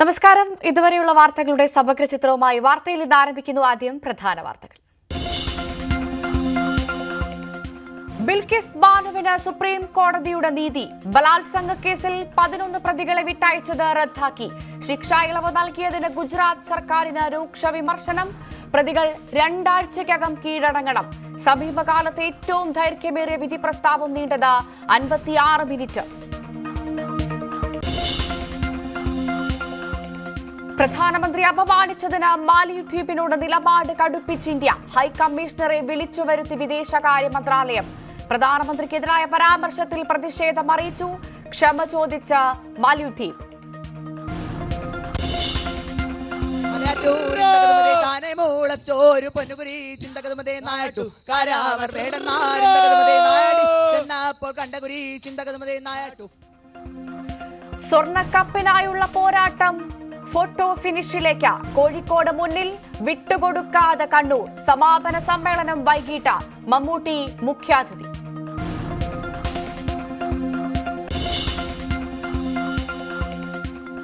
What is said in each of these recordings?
നമസ്കാരം. ഇതുവരെയുള്ള വാർത്തകളുടെ സമഗ്ര ചിത്രവുമായി വാർത്തയിൽ ഇന്ന് ആരംഭിക്കുന്നു. ആദ്യം പ്രധാന വാർത്തകൾ. ബിൽക്കിസ് ബാനുവിന് സുപ്രീം കോടതിയുടെ നീതി. ബലാത്സംഗ കേസിൽ 11 പ്രതികളെ വിട്ടയച്ചത് റദ്ദാക്കി. ശിക്ഷാ ഇളവ് നൽകിയതിന് ഗുജറാത്ത് സർക്കാരിന് രൂക്ഷ വിമർശനം. പ്രതികൾ 2 ആഴ്ചയ്ക്കകം കീഴടങ്ങണം. സമീപകാലത്തെ ഏറ്റവും ദൈർഘ്യമേറിയ വിധി പ്രസ്താവം നീണ്ടത് 56 മിനിറ്റ്. പ്രധാനമന്ത്രി അപമാനിച്ചതിന് മാലിദ്വീപിനോട് നിലപാട് കടുപ്പിച്ച് ഇന്ത്യ. ഹൈക്കമ്മീഷണറെ വിളിച്ചുവരുത്തി വിദേശകാര്യ മന്ത്രാലയം. പ്രധാനമന്ത്രിക്കെതിരായ പരാമർശത്തിൽ പ്രതിഷേധം അറിയിച്ചു. ക്ഷമ ചോദിച്ച മാലിദ്വീപ്. സ്വർണ്ണക്കപ്പിനായുള്ള പോരാട്ടം ഫോട്ടോ ഫിനിഷിലേക്ക്. കോഴിക്കോട് മുന്നിൽ വിട്ടുകൊടുക്കാതെ കണ്ണൂർ. സമാപന സമ്മേളനം വൈകിട്ട്. മമ്മൂട്ടി മുഖ്യാതിഥി.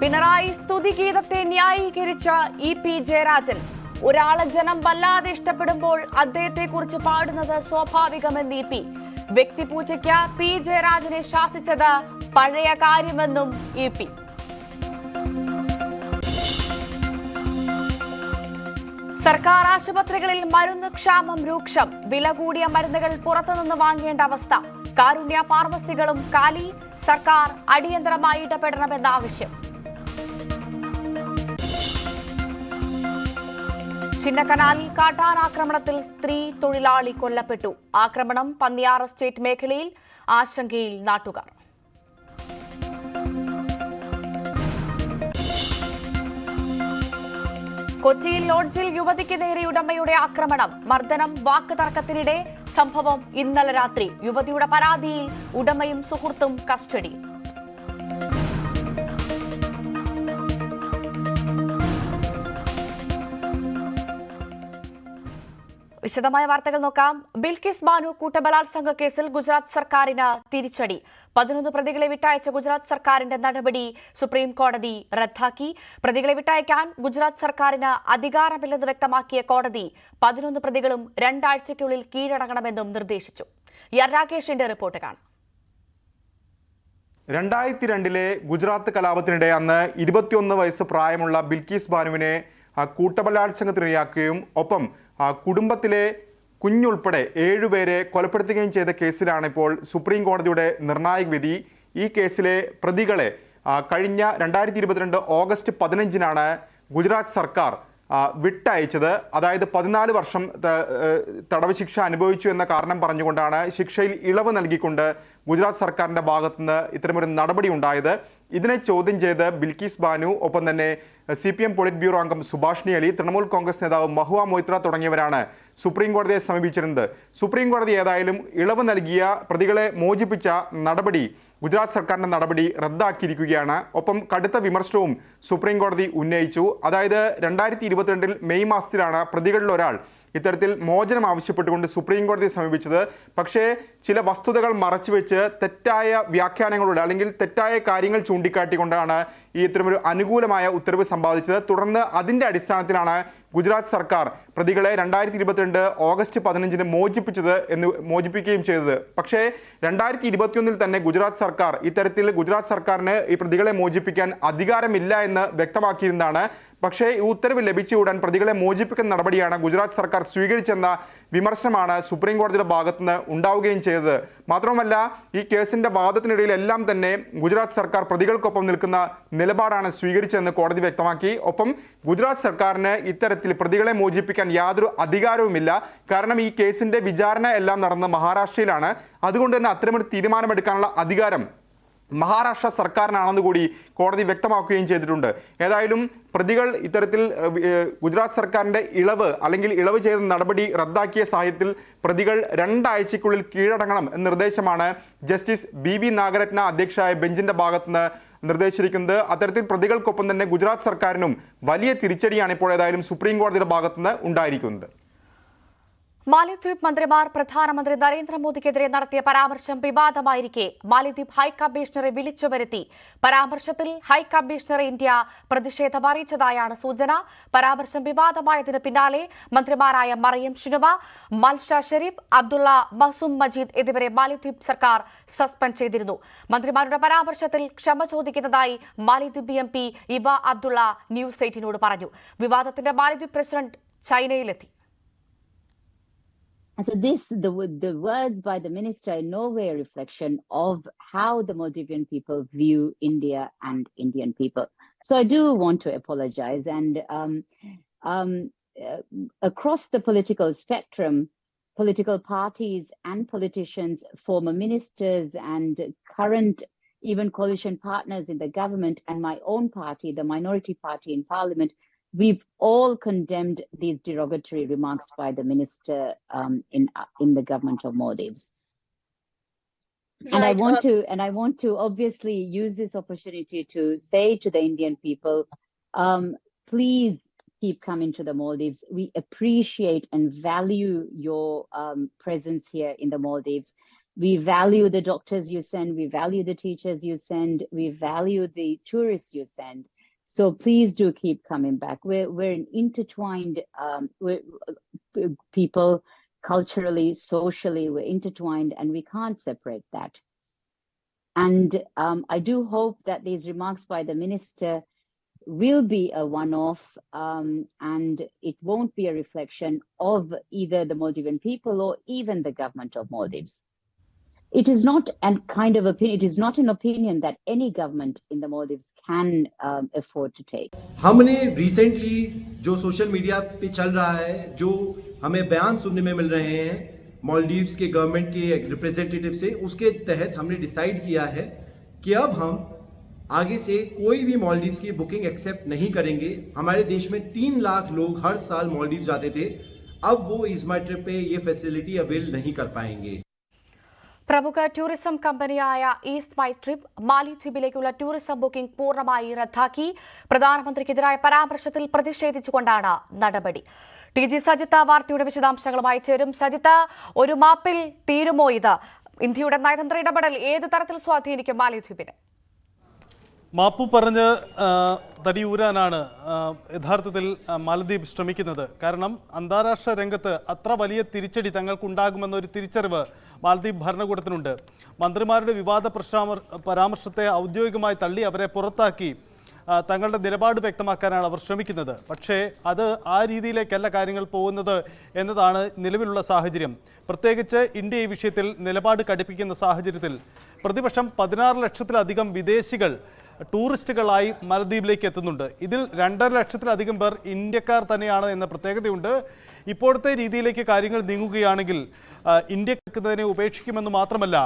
പിണറായി സ്തുതിഗീതത്തെ ന്യായീകരിച്ച ഇ.പി. ജയരാജൻ. ഒരാളെ ജനം വല്ലാതെ ഇഷ്ടപ്പെടുമ്പോൾ അദ്ദേഹത്തെക്കുറിച്ച് പാടുന്നത് സ്വാഭാവികമെന്ന് ഇ.പി. വ്യക്തിപൂജയ്ക്ക് പി. ജയരാജനെ ശാസിച്ചത് പഴയ കാര്യമെന്നും ഇ.പി. സർക്കാർ ആശുപത്രികളിൽ മരുന്ന് ക്ഷാമം രൂക്ഷം. വില കൂടിയ മരുന്നുകൾ പുറത്തുനിന്ന് വാങ്ങേണ്ട അവസ്ഥ. കാരുണ്യ ഫാർമസികളും കാലി. സർക്കാർ അടിയന്തരമായി ഇടപെടണമെന്ന ആവശ്യം. ചിന്നക്കനാലിൽ കാട്ടാനാക്രമണത്തിൽ സ്ത്രീ തൊഴിലാളി കൊല്ലപ്പെട്ടു. ആക്രമണം പന്നിയാർ എസ്റ്റേറ്റ് മേഖലയിൽ. ആശങ്കയിൽ നാട്ടുകാർ. കൊച്ചിയിൽ ലോഡ്ജിൽ യുവതിക്ക് നേരെ ഉടമയുടെ ആക്രമണം. മർദ്ദനം വാക്ക് തർക്കത്തിനിടെ. സംഭവം ഇന്നലെ രാത്രി. യുവതിയുടെ പരാതിയിൽ ഉടമയും സുഹൃത്തും കസ്റ്റഡിയിൽ. വിശദമായ വാർത്തകൾ നോക്കാം. ബിൽക്കിസ് ബാനു കൂട്ടബലാത്സംഗ കേസിൽ ഗുജറാത്ത് സർക്കാരിന് തിരിച്ചടി. 11 പ്രതികളെ വിട്ടയച്ച ഗുജറാത്ത് സർക്കാരിന്റെ നടപടി സുപ്രീം കോടതി റദ്ദാക്കി. പ്രതികളെ വിട്ടയക്കാൻ ഗുജറാത്ത് സർക്കാരിന് അധികാരമില്ലെന്ന് വ്യക്തമാക്കിയ കോടതി 11 പ്രതികളും 2 ആഴ്ചയ്ക്കുള്ളിൽ കീഴടങ്ങണമെന്നും നിർദ്ദേശിച്ചു. രാകേഷിന്റെ റിപ്പോർട്ട് കാണാം. 2002 ഗുജറാത്ത് കലാപത്തിനിടെ അന്ന് 21 വയസ്സ് പ്രായമുള്ള ബിൽക്കിസ് ബാനുവിനെ കൂട്ടബലാത്സംഗത്തിനിരയാക്കുകയും ഒപ്പം കുടുംബത്തിലെ കുഞ്ഞുൾപ്പെടെ 7 പേരെ കൊലപ്പെടുത്തുകയും ചെയ്ത കേസിലാണ് ഇപ്പോൾ സുപ്രീം കോടതിയുടെ നിർണായക വിധി. ഈ കേസിലെ പ്രതികളെ കഴിഞ്ഞ 2022 ഓഗസ്റ്റ് 15-നാണ് ഗുജറാത്ത് സർക്കാർ വിട്ടയച്ചത്. അതായത് 14 വർഷം തടവ് ശിക്ഷ അനുഭവിച്ചു എന്ന കാരണം പറഞ്ഞുകൊണ്ടാണ് ശിക്ഷയിൽ ഇളവ് നൽകിക്കൊണ്ട് ഗുജറാത്ത് സർക്കാരിന്റെ ഭാഗത്തുനിന്ന് ഇത്തരമൊരു നടപടി ഉണ്ടായത്. ഇതിനെ ചോദ്യം ചെയ്ത് ബിൽക്കിസ് ബാനു, ഒപ്പം തന്നെ CPM പോളിറ്റ് ബ്യൂറോ അംഗം സുഭാഷിണി അലി, തൃണമൂൽ കോൺഗ്രസ് നേതാവ് മഹുവ മൊയ്ത്ര തുടങ്ങിയവരാണ് സുപ്രീം കോടതിയെ സമീപിച്ചിരുന്നത്. സുപ്രീം കോടതി ഏതായാലും ഇളവ് നൽകിയ പ്രതികളെ മോചിപ്പിച്ച നടപടി, ഗുജറാത്ത് സർക്കാരിന്റെ നടപടി റദ്ദാക്കിയിരിക്കുകയാണ്. ഒപ്പം കടുത്ത വിമർശനവും സുപ്രീം കോടതി ഉന്നയിച്ചു. അതായത് 2022 മെയ് മാസത്തിലാണ് പ്രതികളിൽ ഒരാൾ ഇത്തരത്തിൽ മോചനം ആവശ്യപ്പെട്ടുകൊണ്ട് സുപ്രീം കോടതിയെ സമീപിച്ചത്. പക്ഷേ ചില വസ്തുതകൾ മറച്ചുവെച്ച് തെറ്റായ വ്യാഖ്യാനങ്ങളോട് അല്ലെങ്കിൽ തെറ്റായ കാര്യങ്ങൾ ചൂണ്ടിക്കാട്ടിക്കൊണ്ടാണ് ഈ ഇത്തരമൊരു അനുകൂലമായ ഉത്തരവ് സമ്പാദിച്ചത്. തുടർന്ന് അതിന്റെ അടിസ്ഥാനത്തിലാണ് ഗുജറാത്ത് സർക്കാർ പ്രതികളെ 2022 ഓഗസ്റ്റ് 15-ന് മോചിപ്പിക്കുകയും ചെയ്തത്. പക്ഷേ 2021 തന്നെ ഗുജറാത്ത് സർക്കാർ ഇത്തരത്തിൽ ഗുജറാത്ത് സർക്കാരിന് ഈ പ്രതികളെ മോചിപ്പിക്കാൻ അധികാരമില്ല എന്ന് വ്യക്തമാക്കിയിരുന്നതാണ്. പക്ഷേ ഈ ഉത്തരവ് ലഭിച്ച ഉടൻ പ്രതികളെ മോചിപ്പിക്കുന്ന നടപടിയാണ് ഗുജറാത്ത് സർക്കാർ സ്വീകരിച്ചെന്ന വിമർശനമാണ് സുപ്രീം കോടതിയുടെ ഭാഗത്തുനിന്ന് ഉണ്ടാവുകയും ചെയ്തത്. മാത്രമല്ല, ഈ കേസിന്റെ വാദത്തിനിടയിലെല്ലാം തന്നെ ഗുജറാത്ത് സർക്കാർ പ്രതികൾക്കൊപ്പം നിൽക്കുന്ന നിലപാടാണ് സ്വീകരിച്ചതെന്ന് കോടതി വ്യക്തമാക്കി. ഒപ്പം ഗുജറാത്ത് സർക്കാരിന് ഇത്തരത്തിൽ പ്രതികളെ മോചിപ്പിക്കാൻ യാതൊരു അധികാരവുമില്ല. കാരണം ഈ കേസിന്റെ വിചാരണ എല്ലാം നടന്നത് മഹാരാഷ്ട്രയിലാണ്. അതുകൊണ്ട് തന്നെ അത്തരമൊരു തീരുമാനമെടുക്കാനുള്ള അധികാരം മഹാരാഷ്ട്ര സർക്കാരിനാണെന്ന് കൂടി കോടതി വ്യക്തമാക്കുകയും ചെയ്തിട്ടുണ്ട്. ഏതായാലും പ്രതികൾ ഇത്തരത്തിൽ ഗുജറാത്ത് സർക്കാരിന്റെ ഇളവ് ചെയ്ത നടപടി റദ്ദാക്കിയ സാഹചര്യത്തിൽ പ്രതികൾ 2 ആഴ്ചയ്ക്കുള്ളിൽ കീഴടങ്ങണം എന്ന നിർദ്ദേശമാണ് ജസ്റ്റിസ് BV നാഗരത്ന അധ്യക്ഷയായ ബെഞ്ചിന്റെ ഭാഗത്തുനിന്ന് നിർദ്ദേശിച്ചിരിക്കുന്നത്. അത്തരത്തിൽ പ്രതികൾക്കൊപ്പം തന്നെ ഗുജറാത്ത് സർക്കാരിനും വലിയ തിരിച്ചടിയാണ് ഇപ്പോൾ ഏതായാലും സുപ്രീം കോടതിയുടെ ഭാഗത്തുനിന്ന് ഉണ്ടായിരിക്കുന്നത്. മാലിദ്വീപ് മന്ത്രിമാർ പ്രധാനമന്ത്രി നരേന്ദ്രമോദിക്കെതിരെ നടത്തിയ പരാമർശം വിവാദമായിരിക്കെ മാലിദ്വീപ് ഹൈക്കമ്മീഷണറെ വിളിച്ചു വരുത്തി. പരാമർശത്തിൽ ഹൈക്കമ്മീഷണറെ ഇന്ത്യ പ്രതിഷേധം അറിയിച്ചതായാണ് സൂചന. പരാമർശം വിവാദമായതിന് പിന്നാലെ മന്ത്രിമാരായ മറിയം ഷിനുമ, മൽഷ ഷെരീഫ്, അബ്ദുള്ള മസൂം മജീദ് എന്നിവരെ മാലിദ്വീപ് സർക്കാർ സസ്പെൻഡ് ചെയ്തിരുന്നു. മന്ത്രിമാരുടെ പരാമർശത്തിൽ ക്ഷമ ചോദിക്കുന്നതായി മാലിദ്വീപ് MP ഇവ അബ്ദുള്ള ന്യൂസ് 18നോട് പറഞ്ഞു. വിവാദത്തിന്റെ മാലിദ്വീപ് president ചൈനയിലെത്തി. So the words by the minister are in no way a reflection of how the Maldivian people view India and Indian people. So I do want to apologize. And across the political spectrum, political parties and politicians, former ministers and current even coalition partners in the government and my own party, the minority party in parliament, we've all condemned these derogatory remarks by the minister in the government of Maldives. And I want to obviously use this opportunity to say to the Indian people, please keep coming to the Maldives. We appreciate and value your presence here in the Maldives. We value the doctors you send. We value the teachers you send. We value the tourists you send. So please do keep coming back. We're an intertwined people, culturally, socially, we're intertwined, and we can't separate that. And I do hope that these remarks by the minister will be a one-off, and it won't be a reflection of either the Maldivian people or even the government of Maldives. It is not it is not an opinion that any government in the Maldives can afford to take. हमने recently जो social media पे चल रहा है, जो हमें बयान सुनने में मिल रहे हैं मालदीव्स के गवर्नमेंट के रिप्रेजेंटेटिव से, उसके तहत हमने डिसाइड किया है कि अब हम आगे से कोई भी मालदीव्स की बुकिंग एक्सेप्ट नहीं करेंगे। हमारे देश में 3 लाख लोग हर साल मालदीव्स जाते थे, अब वो इज़मा ट्रिप पे ये फैसिलिटी अवेल नहीं कर पाएंगे। പ്രമുഖ ടൂറിസം കമ്പനിയായ ഈസ്റ്റ് മൈ ട്രിപ്പ് മാലിദ്വീപിലേക്കുള്ള ടൂറിസം ബുക്കിംഗ് പൂർണ്ണമായി റദ്ദാക്കി. പ്രധാനമന്ത്രിക്കെതിരായ പരാമർശത്തിൽ പ്രതിഷേധിച്ചുകൊണ്ടാണ് നടപടി. TG സജിത്ത വാർത്തയുടെ വിശദാംശങ്ങളുമായി ചേരും. സജിത്ത, ഒരു മാപ്പിൽ തീരുമോ ഇത്? ഇന്ത്യയുടെ നയതന്ത്ര ഇടപെടൽ ഏത് തരത്തിൽ സ്വാധീനിക്കും മാലിദ്വീപിനെ? മാപ്പു പറഞ്ഞ് തടിയൂരാനാണ് യഥാർത്ഥത്തിൽ മാലദ്വീപ് ശ്രമിക്കുന്നത്. കാരണം അന്താരാഷ്ട്ര രംഗത്ത് അത്ര വലിയ തിരിച്ചടി തങ്ങൾക്കുണ്ടാകുമെന്നൊരു തിരിച്ചറിവ് മാലദ്വീപ് ഭരണകൂടത്തിനുണ്ട്. മന്ത്രിമാരുടെ വിവാദ പരാമർശത്തെ ഔദ്യോഗികമായി തള്ളി അവരെ പുറത്താക്കി തങ്ങളുടെ നിലപാട് വ്യക്തമാക്കാനാണ് അവർ ശ്രമിക്കുന്നത്. പക്ഷേ അത് ആ രീതിയിലേക്കല്ല കാര്യങ്ങൾ പോകുന്നത് എന്നതാണ് നിലവിലുള്ള സാഹചര്യം. പ്രത്യേകിച്ച് ഇന്ത്യ ഈ വിഷയത്തിൽ നിലപാട് കടുപ്പിക്കുന്ന സാഹചര്യത്തിൽ പ്രതിവർഷം 16 ലക്ഷത്തിലധികം വിദേശികൾ ടൂറിസ്റ്റുകളായി മാലദ്വീപിലേക്ക് എത്തുന്നുണ്ട്. ഇതിൽ 2.5 ലക്ഷത്തിലധികം പേർ ഇന്ത്യക്കാർ തന്നെയാണ് എന്ന പ്രത്യേകതയുണ്ട്. ഇപ്പോഴത്തെ രീതിയിലേക്ക് കാര്യങ്ങൾ നീങ്ങുകയാണെങ്കിൽ ഇന്ത്യക്കാരെ ഉപേക്ഷിക്കുമെന്ന് മാത്രമല്ല,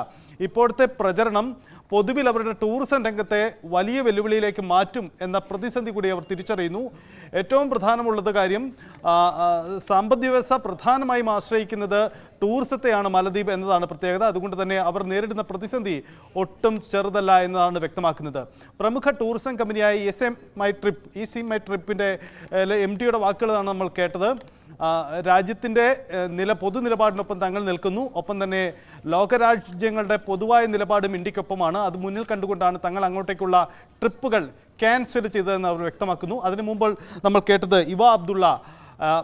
ഇപ്പോഴത്തെ പ്രചരണം പൊതുവിൽ അവരുടെ ടൂറിസം രംഗത്തെ വലിയ വെല്ലുവിളിയിലേക്ക് മാറ്റും എന്ന പ്രതിസന്ധി കൂടി അവർ തിരിച്ചറിയുന്നു. ഏറ്റവും പ്രധാനമുള്ളത് കാര്യം, സമ്പദ്വ്യവസ്ഥ പ്രധാനമായും ആശ്രയിക്കുന്നത് ടൂറിസത്തെയാണ് മാലദ്വീപ് എന്നതാണ് പ്രത്യേകത. അതുകൊണ്ട് തന്നെ അവർ നേരിടുന്ന പ്രതിസന്ധി ഒട്ടും ചെറുതല്ല എന്നതാണ് വ്യക്തമാക്കുന്നത്. പ്രമുഖ ടൂറിസം കമ്പനിയായ ഈസ്റ്റ് മൈ ട്രിപ്പിൻ്റെ MD-യുടെ വാക്കുകളാണ് നമ്മൾ കേട്ടത്. രാജ്യത്തിൻ്റെ പൊതുനിലപാടിനൊപ്പം തങ്ങൾ നിൽക്കുന്നു. ഒപ്പം തന്നെ ലോകരാജ്യങ്ങളുടെ പൊതുവായ നിലപാടും ഇന്ത്യക്കൊപ്പമാണ്. അത് മുന്നിൽ കണ്ടുകൊണ്ടാണ് തങ്ങൾ അങ്ങോട്ടേക്കുള്ള ട്രിപ്പുകൾ ക്യാൻസൽ ചെയ്തതെന്ന് അവർ വ്യക്തമാക്കുന്നു. അതിനു മുമ്പ് നമ്മൾ കേട്ടത് ഇവ അബ്ദുള്ള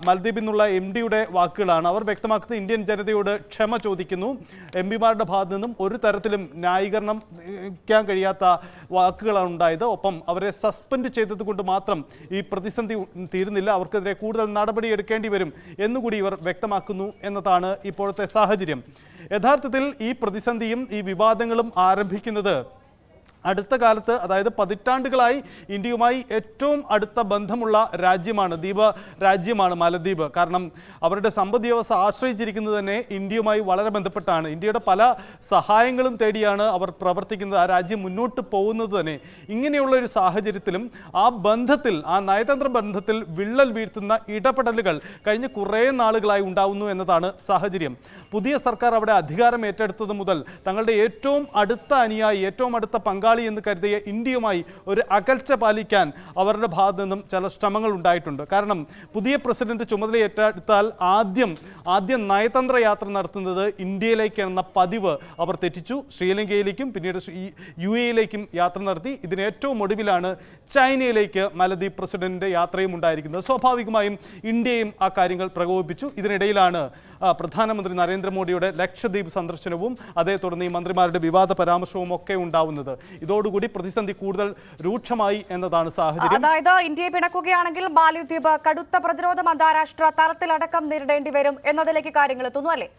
മാലദ്വീപിൽ നിന്നുള്ള MD-യുടെ വാക്കുകളാണ്. അവർ വ്യക്തമാക്കുന്നത് ഇന്ത്യൻ ജനതയോട് ക്ഷമ ചോദിക്കുന്നു. MP-മാരുടെ ഭാഗത്തു നിന്നും ഒരു തരത്തിലും ന്യായീകരിക്കാൻ കഴിയാത്ത വാക്കുകളാണ് ഉണ്ടായത്. ഒപ്പം അവരെ സസ്പെൻഡ് ചെയ്തത് കൊണ്ട് മാത്രം ഈ പ്രതിസന്ധി തീരുന്നില്ല, അവർക്കെതിരെ കൂടുതൽ നടപടി എടുക്കേണ്ടി വരും എന്നുകൂടി ഇവർ വ്യക്തമാക്കുന്നു എന്നതാണ് ഇപ്പോഴത്തെ സാഹചര്യം. യഥാർത്ഥത്തിൽ ഈ പ്രതിസന്ധിയും ഈ വിവാദങ്ങളും ആരംഭിക്കുന്നത് അടുത്ത കാലത്ത്, അതായത് പതിറ്റാണ്ടുകളായി ഇന്ത്യയുമായി ഏറ്റവും അടുത്ത ബന്ധമുള്ള രാജ്യമാണ്, ദ്വീപ രാജ്യമാണ് മാലദ്വീപ്. കാരണം അവരുടെ സമ്പദ് വ്യവസ്ഥ ആശ്രയിച്ചിരിക്കുന്നത് തന്നെ ഇന്ത്യയുമായി വളരെ ബന്ധപ്പെട്ടാണ്. ഇന്ത്യയുടെ പല സഹായങ്ങളും തേടിയാണ് അവർ പ്രവർത്തിക്കുന്നത്, ആ രാജ്യം മുന്നോട്ട് പോകുന്നത് തന്നെ. ഇങ്ങനെയുള്ള ഒരു സാഹചര്യത്തിലും ആ ബന്ധത്തിൽ, ആ നയതന്ത്ര ബന്ധത്തിൽ വിള്ളൽ വീഴ്ത്തുന്ന ഇടപെടലുകൾ കഴിഞ്ഞ കുറേ നാളുകളായി ഉണ്ടാവുന്നു എന്നതാണ് സാഹചര്യം. പുതിയ സർക്കാർ അവിടെ അധികാരം ഏറ്റെടുത്തത് മുതൽ തങ്ങളുടെ ഏറ്റവും അടുത്ത അനുയായി, ഏറ്റവും അടുത്ത പങ്കാളി എന്ന് കരുതിയ ഇന്ത്യയുമായി ഒരു അകൽച്ച പാലിക്കാൻ അവരുടെ ഭാഗത്തു നിന്നും ചില ശ്രമങ്ങൾ ഉണ്ടായിട്ടുണ്ട്. കാരണം പുതിയ പ്രസിഡന്റ് ചുമതല ഏറ്റെടുത്താൽ ആദ്യം നയതന്ത്ര യാത്ര നടത്തുന്നത് ഇന്ത്യയിലേക്ക് എന്ന പതിവ് അവർ തെറ്റിച്ചു. ശ്രീലങ്കയിലേക്കും പിന്നീട് UAE-യിലേക്കും യാത്ര നടത്തി. ഇതിന് ഏറ്റവും ഒടുവിലാണ് ചൈനയിലേക്ക് മാലദ്വീപ് പ്രസിഡന്റിന്റെ യാത്രയും ഉണ്ടായിരിക്കുന്നത്. സ്വാഭാവികമായും ഇന്ത്യയും ആ കാര്യങ്ങൾ പ്രകോപിപ്പിച്ചു. ഇതിനിടയിലാണ് പ്രധാനമന്ത്രി നരേന്ദ്രമോദിയുടെ ലക്ഷദ്വീപ് സന്ദർശനവും അതേ തുടർന്ന് ഈ മന്ത്രിമാരുടെ വിവാദ പരാമർശവും ഒക്കെ ഉണ്ടാവുന്നത്. ഇതോടുകൂടി പ്രതിസന്ധി കൂടുതൽ രൂക്ഷമായി എന്നതാണ് സാഹചര്യം. അതായത് ഇന്ത്യയെ പിണക്കുകയാണെങ്കിൽ മാലദ്വീപ് കടുത്ത പ്രതിരോധം അന്താരാഷ്ട്ര തലത്തിലടക്കം നേരിടേണ്ടി വരും എന്നതിലേക്ക് കാര്യങ്ങൾ എത്തുന്നു അല്ലേ?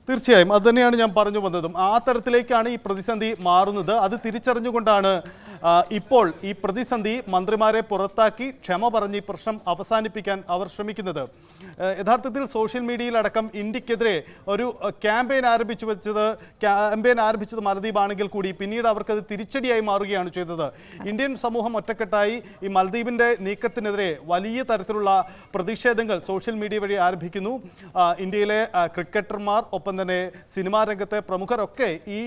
തീർച്ചയായും അത് തന്നെയാണ് ഞാൻ പറഞ്ഞു വന്നതും. ആ തരത്തിലേക്കാണ് ഈ പ്രതിസന്ധി മാറുന്നത്. അത് തിരിച്ചറിഞ്ഞുകൊണ്ടാണ് ഇപ്പോൾ ഈ പ്രതിസന്ധി മന്ത്രിമാരെ പുറത്താക്കി ക്ഷമ പറഞ്ഞ് ഈ പ്രശ്നം അവസാനിപ്പിക്കാൻ അവർ ശ്രമിക്കുന്നത്. യഥാർത്ഥത്തിൽ സോഷ്യൽ മീഡിയയിലടക്കം ഇന്ത്യക്കെതിരെ ഒരു ക്യാമ്പയിൻ ആരംഭിച്ചത് മാലദ്വീപ് ആണെങ്കിൽ കൂടി പിന്നീട് അവർക്കത് തിരിച്ചടിയായി മാറുകയാണ് ചെയ്തത്. ഇന്ത്യൻ സമൂഹം ഒറ്റക്കെട്ടായി ഈ മാലദ്വീപിൻ്റെ നീക്കത്തിനെതിരെ വലിയ തരത്തിലുള്ള പ്രതിഷേധങ്ങൾ സോഷ്യൽ മീഡിയ വഴി ആരംഭിക്കുന്നു. ഇന്ത്യയിലെ ക്രിക്കറ്റർമാർ, ഒപ്പം തന്നെ സിനിമാ രംഗത്തെ പ്രമുഖരൊക്കെ ഈ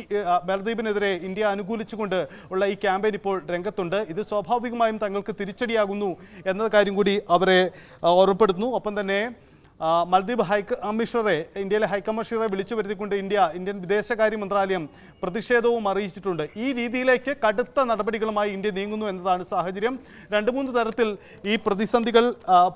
മാലദ്വീപിനെതിരെ ഇന്ത്യ അനുകൂലിച്ചുകൊണ്ട് ഉള്ള ഈ ക്യാമ്പയിൻ ഇപ്പോൾ രംഗത്തുണ്ട്. ഇത് സ്വാഭാവികമായും തങ്ങൾക്ക് തിരിച്ചടിയാകുന്നു എന്ന കാര്യം കൂടി അവരെ ഓർമ്മപ്പെടുത്തുന്നു. ഒപ്പം തന്നെ മാലദ്വീപ് ഇന്ത്യയിലെ ഹൈക്കമ്മീഷണറെ വിളിച്ചു വരുത്തിക്കൊണ്ട് ഇന്ത്യൻ വിദേശകാര്യ മന്ത്രാലയം പ്രതിഷേധവും അറിയിച്ചിട്ടുണ്ട്. ഈ രീതിയിലേക്ക് കടുത്ത നടപടികളുമായി ഇന്ത്യ നീങ്ങുന്നു എന്നതാണ് സാഹചര്യം. 2-3 തരത്തിൽ ഈ പ്രതിസന്ധികൾ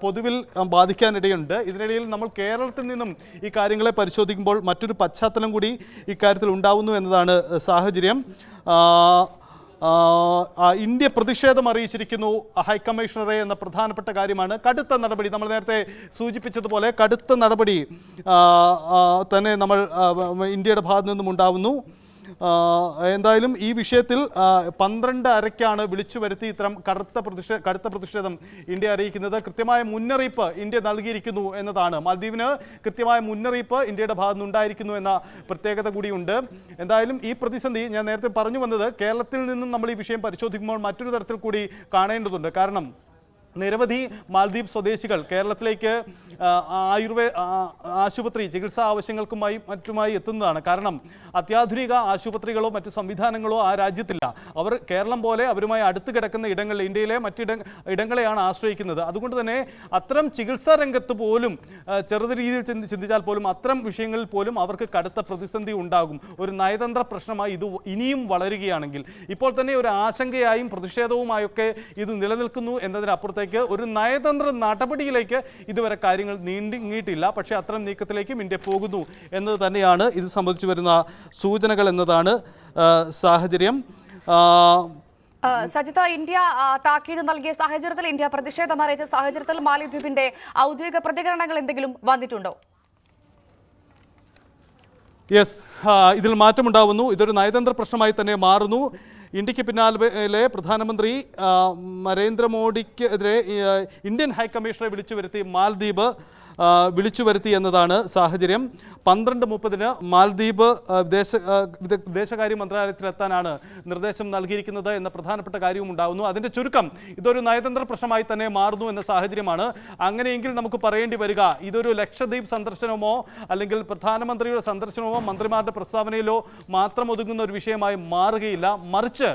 പൊതുവിൽ ബാധിക്കാനിടയുണ്ട്. ഇതിനിടയിൽ നമ്മൾ കേരളത്തിൽ നിന്നും ഈ കാര്യങ്ങളെ പരിശോധിക്കുമ്പോൾ മറ്റൊരു പശ്ചാത്തലം കൂടി ഇക്കാര്യത്തിൽ ഉണ്ടാവുന്നു എന്നതാണ് സാഹചര്യം. ഇന്ത്യ പ്രതിഷേധം അറിയിച്ചിരിക്കുന്നു ഹൈക്കമ്മീഷണറെ എന്ന പ്രധാനപ്പെട്ട കാര്യമാണ്. കടുത്ത നടപടി, നമ്മൾ നേരത്തെ സൂചിപ്പിച്ചതുപോലെ കടുത്ത നടപടി തന്നെ നമ്മൾ ഇന്ത്യയുടെ ഭാഗത്തു നിന്നും ഉണ്ടാവുന്നു. എന്തായാലും ഈ വിഷയത്തിൽ 12:30 വിളിച്ചു വരുത്തി ഇത്തരം കടുത്ത പ്രതിഷേധം ഇന്ത്യ അറിയിക്കുന്നത്. കൃത്യമായ മുന്നറിയിപ്പ് ഇന്ത്യ നൽകിയിരിക്കുന്നു എന്നതാണ്. മാലദ്വീപിന് കൃത്യമായ മുന്നറിയിപ്പ് ഇന്ത്യയുടെ ഭാഗത്ത് ഉണ്ടായിരിക്കുന്നു എന്ന പ്രത്യേകത കൂടിയുണ്ട്. എന്തായാലും ഈ പ്രതിസന്ധി ഞാൻ നേരത്തെ പറഞ്ഞു വന്നത്, കേരളത്തിൽ നിന്നും നമ്മൾ ഈ വിഷയം പരിശോധിക്കുമ്പോൾ മറ്റൊരു തരത്തിൽ കൂടി കാണേണ്ടതുണ്ട്. കാരണം നിരവധി മാലദ്വീപ് സ്വദേശികൾ കേരളത്തിലേക്ക് ആശുപത്രി ചികിത്സാ ആവശ്യങ്ങൾക്കുമായി മറ്റുമായി എത്തുന്നതാണ്. കാരണം അത്യാധുനിക ആശുപത്രികളോ മറ്റു സംവിധാനങ്ങളോ ആ രാജ്യത്തില്ല. അവർ കേരളം പോലെ അവരുമായി അടുത്ത് കിടക്കുന്ന ഇടങ്ങളിൽ, ഇന്ത്യയിലെ ഇടങ്ങളെയാണ് ആശ്രയിക്കുന്നത്. അതുകൊണ്ട് തന്നെ അത്തരം ചികിത്സാ രംഗത്ത് പോലും ചെറുത് രീതിയിൽ ചിന്തിച്ചാൽ പോലും അത്തരം വിഷയങ്ങളിൽ പോലും അവർക്ക് കടുത്ത പ്രതിസന്ധി ഉണ്ടാകും. ഒരു നയതന്ത്ര പ്രശ്നമായി ഇത് ഇനിയും വളരുകയാണെങ്കിൽ, ഇപ്പോൾ തന്നെ ഒരു ആശങ്കയായും പ്രതിഷേധവുമായൊക്കെ ഇത് നിലനിൽക്കുന്നു എന്നതിനപ്പുറത്തേക്ക് ഒരു നയതന്ത്ര നടപടിയിലേക്ക് ഇതുവരെ കാര്യങ്ങൾ നീങ്ങിയിട്ടില്ല. പക്ഷേ അത്തരം നീക്കത്തിലേക്കും ഇന്ത്യ പോകുന്നു എന്നത് തന്നെയാണ് ഇത് സംബന്ധിച്ച് വരുന്ന സൂചനകൾ എന്നതാണ് സാഹചര്യം. സജിത്ത്, ഇന്ത്യ താക്കീത് നൽകിയ സാഹചര്യത്തിൽ, ഇന്ത്യ പ്രതിഷേധം അറിയിച്ച സാഹചര്യത്തിൽ മാലദ്വീപിന്റെ ഔദ്യോഗിക പ്രതികരണങ്ങൾ എന്തെങ്കിലും വന്നിട്ടുണ്ടോ? യെസ്, ഇതിൽ മാറ്റമുണ്ടാവുന്നു. ഇതൊരു നയതന്ത്ര പ്രശ്നമായി തന്നെ മാറുന്നു. ഇന്ത്യക്ക് പിന്നാലെ പ്രധാനമന്ത്രി നരേന്ദ്രമോദിക്കെതിരെ ഇന്ത്യൻ ഹൈക്കമ്മീഷണറെ വിളിച്ചു വരുത്തി എന്നതാണ് സാഹചര്യം. 12:30 മാലദ്വീപ് വിദേശകാര്യ മന്ത്രാലയത്തിലെത്താനാണ് നിർദ്ദേശം നൽകിയിരിക്കുന്നത് എന്ന പ്രധാനപ്പെട്ട കാര്യവും ഉണ്ടാകുന്നു. അതിൻ്റെ ചുരുക്കം, ഇതൊരു നയതന്ത്ര പ്രശ്നമായി തന്നെ മാറുന്നു എന്ന സാഹചര്യമാണ്. അങ്ങനെയെങ്കിൽ നമുക്ക് പറയേണ്ടി വരിക, ഇതൊരു ലക്ഷദ്വീപ് സന്ദർശനമോ അല്ലെങ്കിൽ പ്രധാനമന്ത്രിയുടെ സന്ദർശനമോ മന്ത്രിമാരുടെ പ്രസ്താവനയിലോ മാത്രം ഒതുങ്ങുന്ന ഒരു വിഷയമായി മാറുകയില്ല. മറിച്ച്